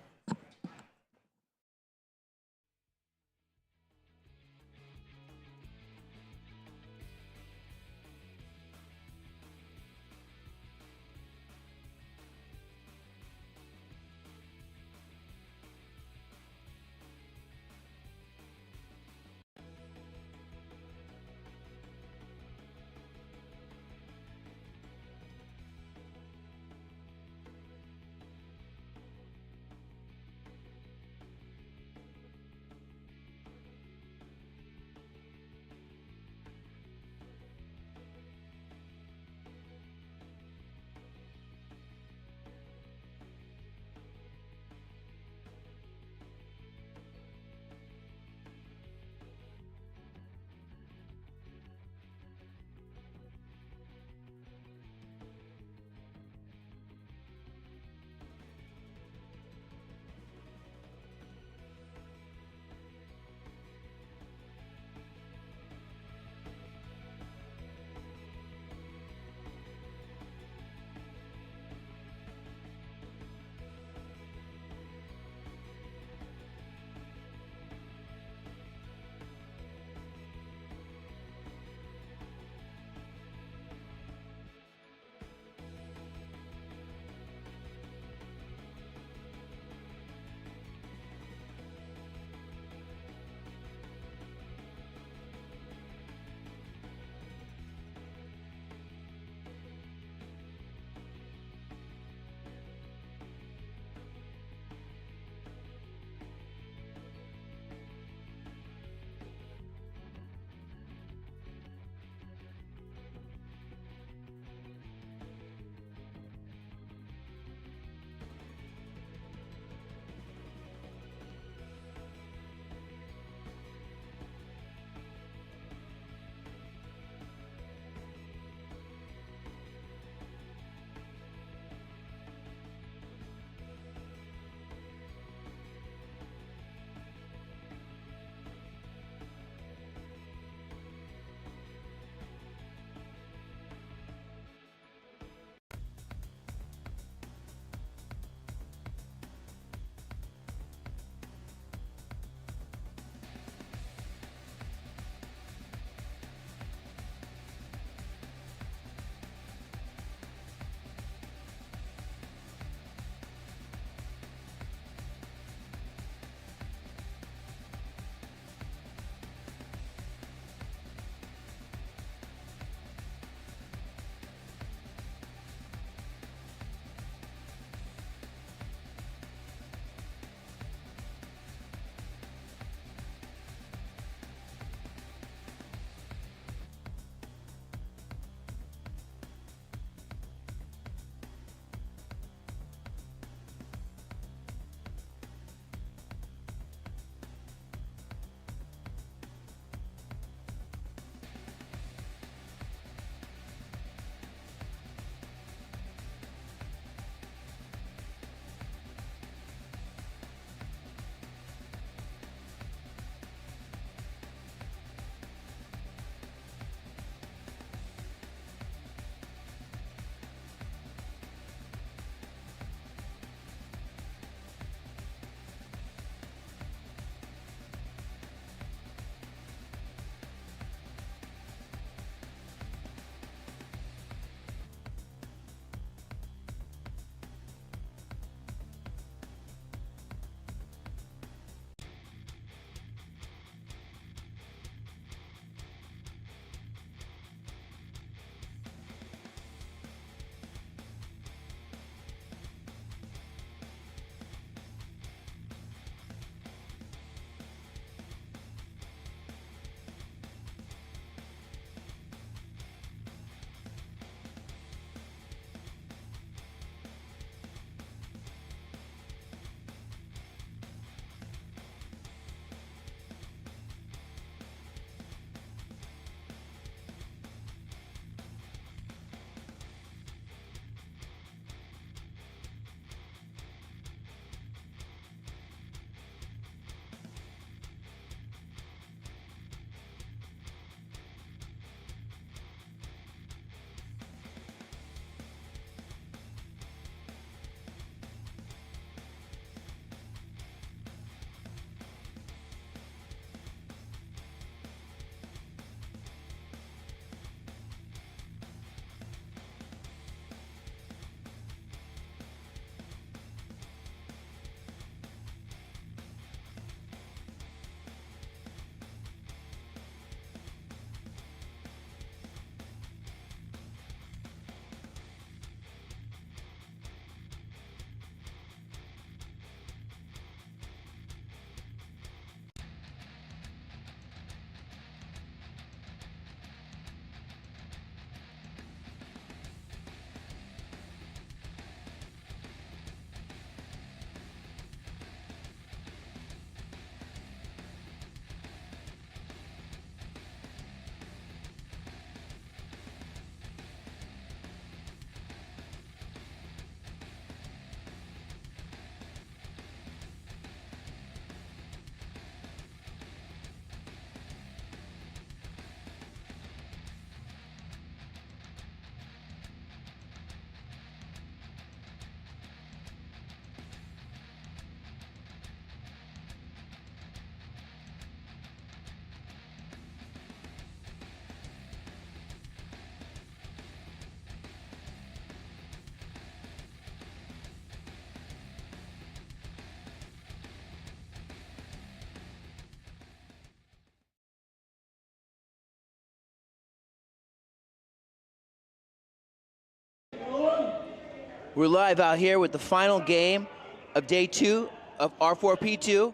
We're live out here with the final game of day 2 of R4P2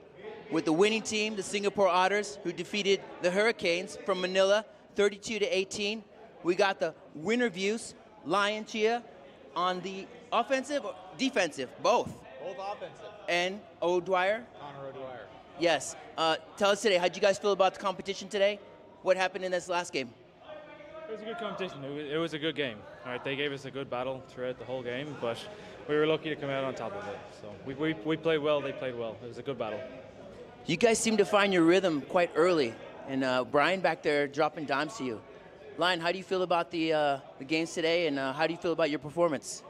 with the winning team, the Singapore Otters, who defeated the Hurricanes from Manila 32-18. We got the winner views, Lion Chia on the offensive or defensive, both. Both offensive. And O'Dwyer. Connor O'Dwyer. Yes. Tell us today, how'd you guys feel about the competition today? What happened in this last game? It was a good competition. It was a good game. All right, they gave us a good battle throughout the whole game, but we were lucky to come out on top of it. So we played well. They played well. It was a good battle. You guys seem to find your rhythm quite early, and Brian back there dropping dimes to you. Lion, how do you feel about the games today, and how do you feel about your performance?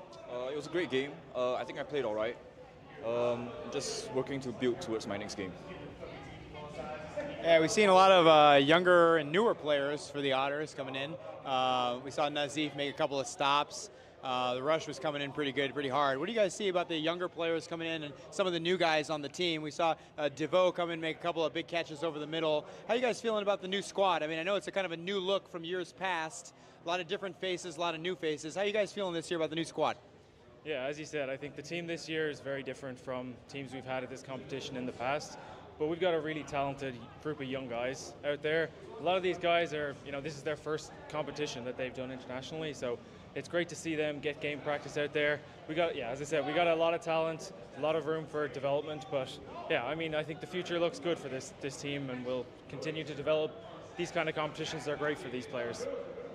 It was a great game. I think I played all right. Just working to build towards my next game. Yeah, we've seen a lot of younger and newer players for the Otters coming in. We saw Nazif make a couple of stops. The rush was coming in pretty good, pretty hard. What do you guys see about the younger players coming in and some of the new guys on the team? We saw DeVoe come in and make a couple of big catches over the middle. How are you guys feeling about the new squad? I mean, I know it's a kind of a new look from years past. A lot of different faces, a lot of new faces. How are you guys feeling this year about the new squad? Yeah, as you said, I think the team this year is very different from teams we've had at this competition in the past. But we've got a really talented group of young guys out there. A lot of these guys are, this is their first competition that they've done internationally. So it's great to see them get game practice out there. As I said, we got a lot of talent, a lot of room for development. But yeah, I mean, I think the future looks good for this team, and we'll continue to develop. These kind of competitions are great for these players.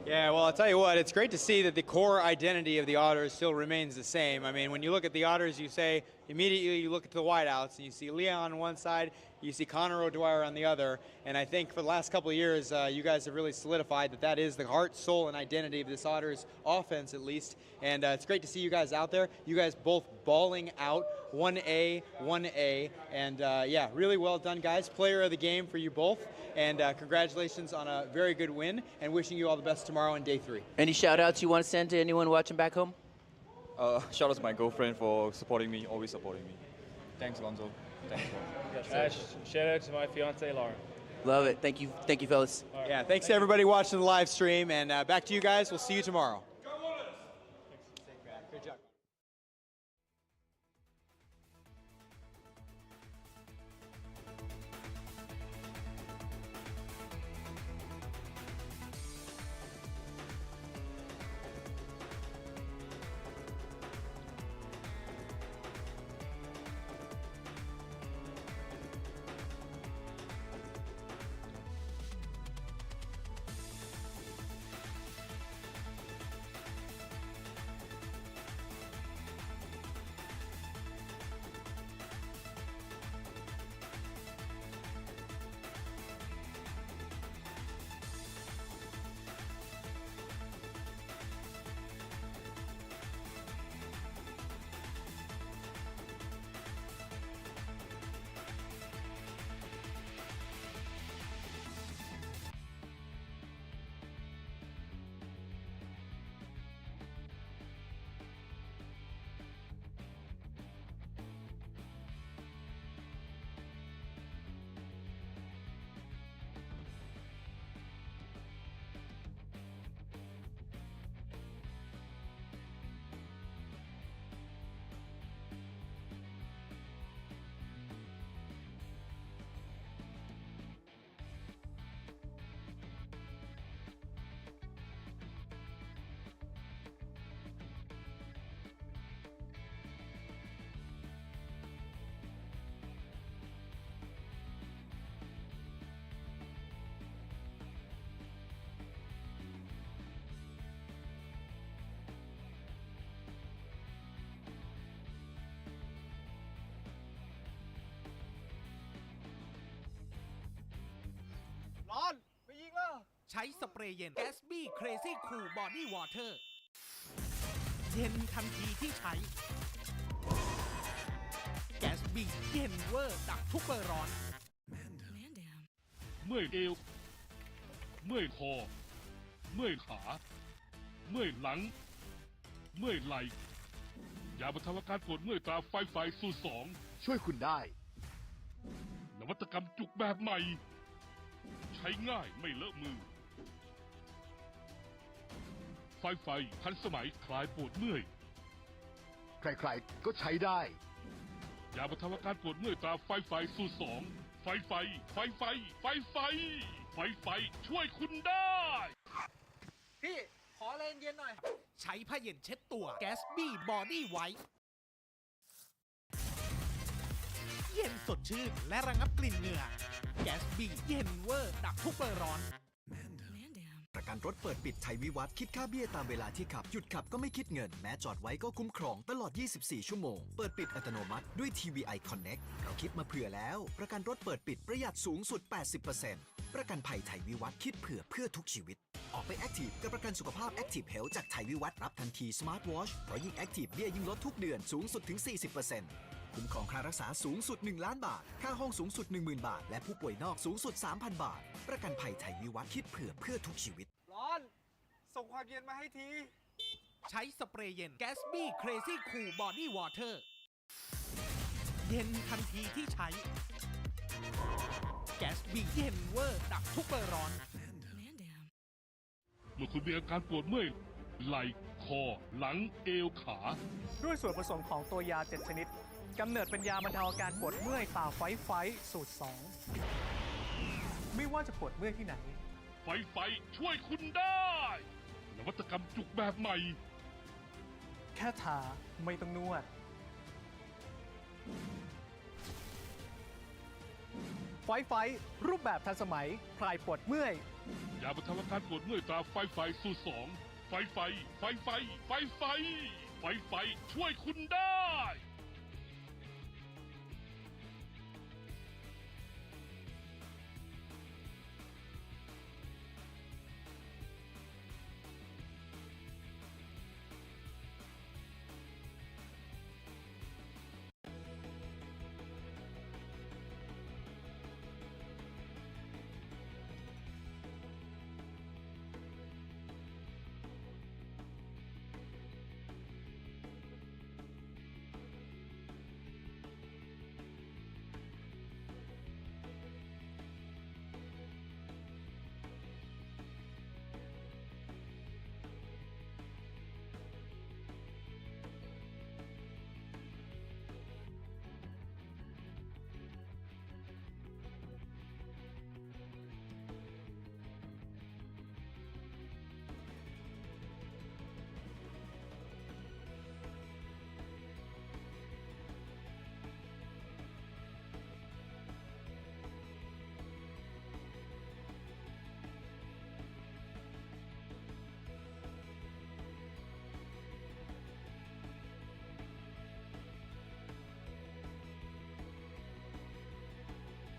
Yeah, well, I'll tell you what, it's great to see that the core identity of the Otters still remains the same. I mean, when you look at the Otters, you say, immediately you look at the wideouts, and you see Leon on one side, you see Connor O'Dwyer on the other, and I think for the last couple of years, you guys have really solidified that is the heart, soul, and identity of this Otters offense, at least, and it's great to see you guys out there. You guys both balling out, 1A, and yeah, really well done, guys. Player of the game for you both, and congratulations on a very good win, and wishing you all the best tomorrow in day 3. Any shout-outs you want to send to anyone watching back home? Shout out to my girlfriend for supporting me, always supporting me. Thanks, Alonzo. Thanks, Shout out to my fiance Laura. Love it. Thank you, fellas. Right. Yeah, thanks to everybody watching the live stream, and back to you guys. We'll see you tomorrow. Good job. Run! ใช้สเปรย์เย็น Gatsby Crazy Cool Body Water เย็นทันทีที่ใช้ Gatsby เย็นเวอร์ดับทุกเบอร์ร้อน เมื่อยเอวเมื่อยคอเมื่อยขาเมื่อยหลังเมื่อยไหล่ยาบรรเทาอาการปวดเมื่อยตราไฟสูตร2ช่วยคุณได้ นวัตกรรมจุกแบบใหม่ใช้ง่ายไม่เลอะมือไฟทันสมัยคลายปวดเมื่อย ใครๆก็ใช้ได้ ยาบรรเทาอาการปวดเมื่อยตราไฟไฟสูตร2 ไฟช่วยคุณได้ พี่ ขออะไรเย็นหน่อย ใช้ผ้าเย็นเช็ดตัว Gatsby Body White เย็นสดชื่นและระงับกลิ่นเหงื่อ Gatsby เย็นเวอร์ดับทุกเบอร์ร้อน ประกันรถเปิดปิดไทยวิวัฒน์คิดค่าเบี้ยตามเวลาที่ขับ หยุดขับก็ไม่คิดเงิน แม้จอดไว้ก็คุ้มครองตลอด 24 ชั่วโมง เปิดปิดอัตโนมัติด้วย TVI Connect เราคิดมาเผื่อแล้ว ประกันรถเปิดปิดประหยัดสูงสุด 80% ประกันภัยไทยวิวัฒน์คิดเพื่อทุกชีวิต ออกไปแอคทีฟกับประกันสุขภาพ Active Health จากไทยวิวัฒน์รับทันที Smart Watch เพราะยิ่งแอคทีฟเบี้ยยิ่งลดทุกเดือนสูงสุดถึง 40%คุ้มครองค่ารักษาสูงสุด 1 ล้านบาท ค่าห้องสูงสุด 10,000 บาท และผู้ป่วยนอกสูงสุด 3,000 บาท ประกันภัยไทยวิวัฒน์คิดเพื่อทุกชีวิต ร้อน ส่งความเย็นมาให้ที ใช้สเปรย์เย็น Gatsby Crazy Cool Body Water เย็นทันทีที่ใช้ Gatsby เย็นเวอร์ดับทุกเบอร์ร้อน เมื่อคุณมีอาการปวดเมื่อยไหล่คอ หลังเอวขา ด้วยส่วนผสมของตัวยา 7 ชนิด กำเนิดเป็นยาบรรเทาอาการปวดเมื่อยตาไฟสูตร 2 ไม่ว่าจะปวดเมื่อยที่ไหน ไฟช่วยคุณได้ นวัตกรรมจุกแบบใหม่ แค่ทาไม่ต้องนวด ไฟรูปแบบทันสมัยคลายปวดเมื่อย ยาบรรเทาอาการปวดเมื่อยตราไฟสูตร2 ไฟช่วยคุณได้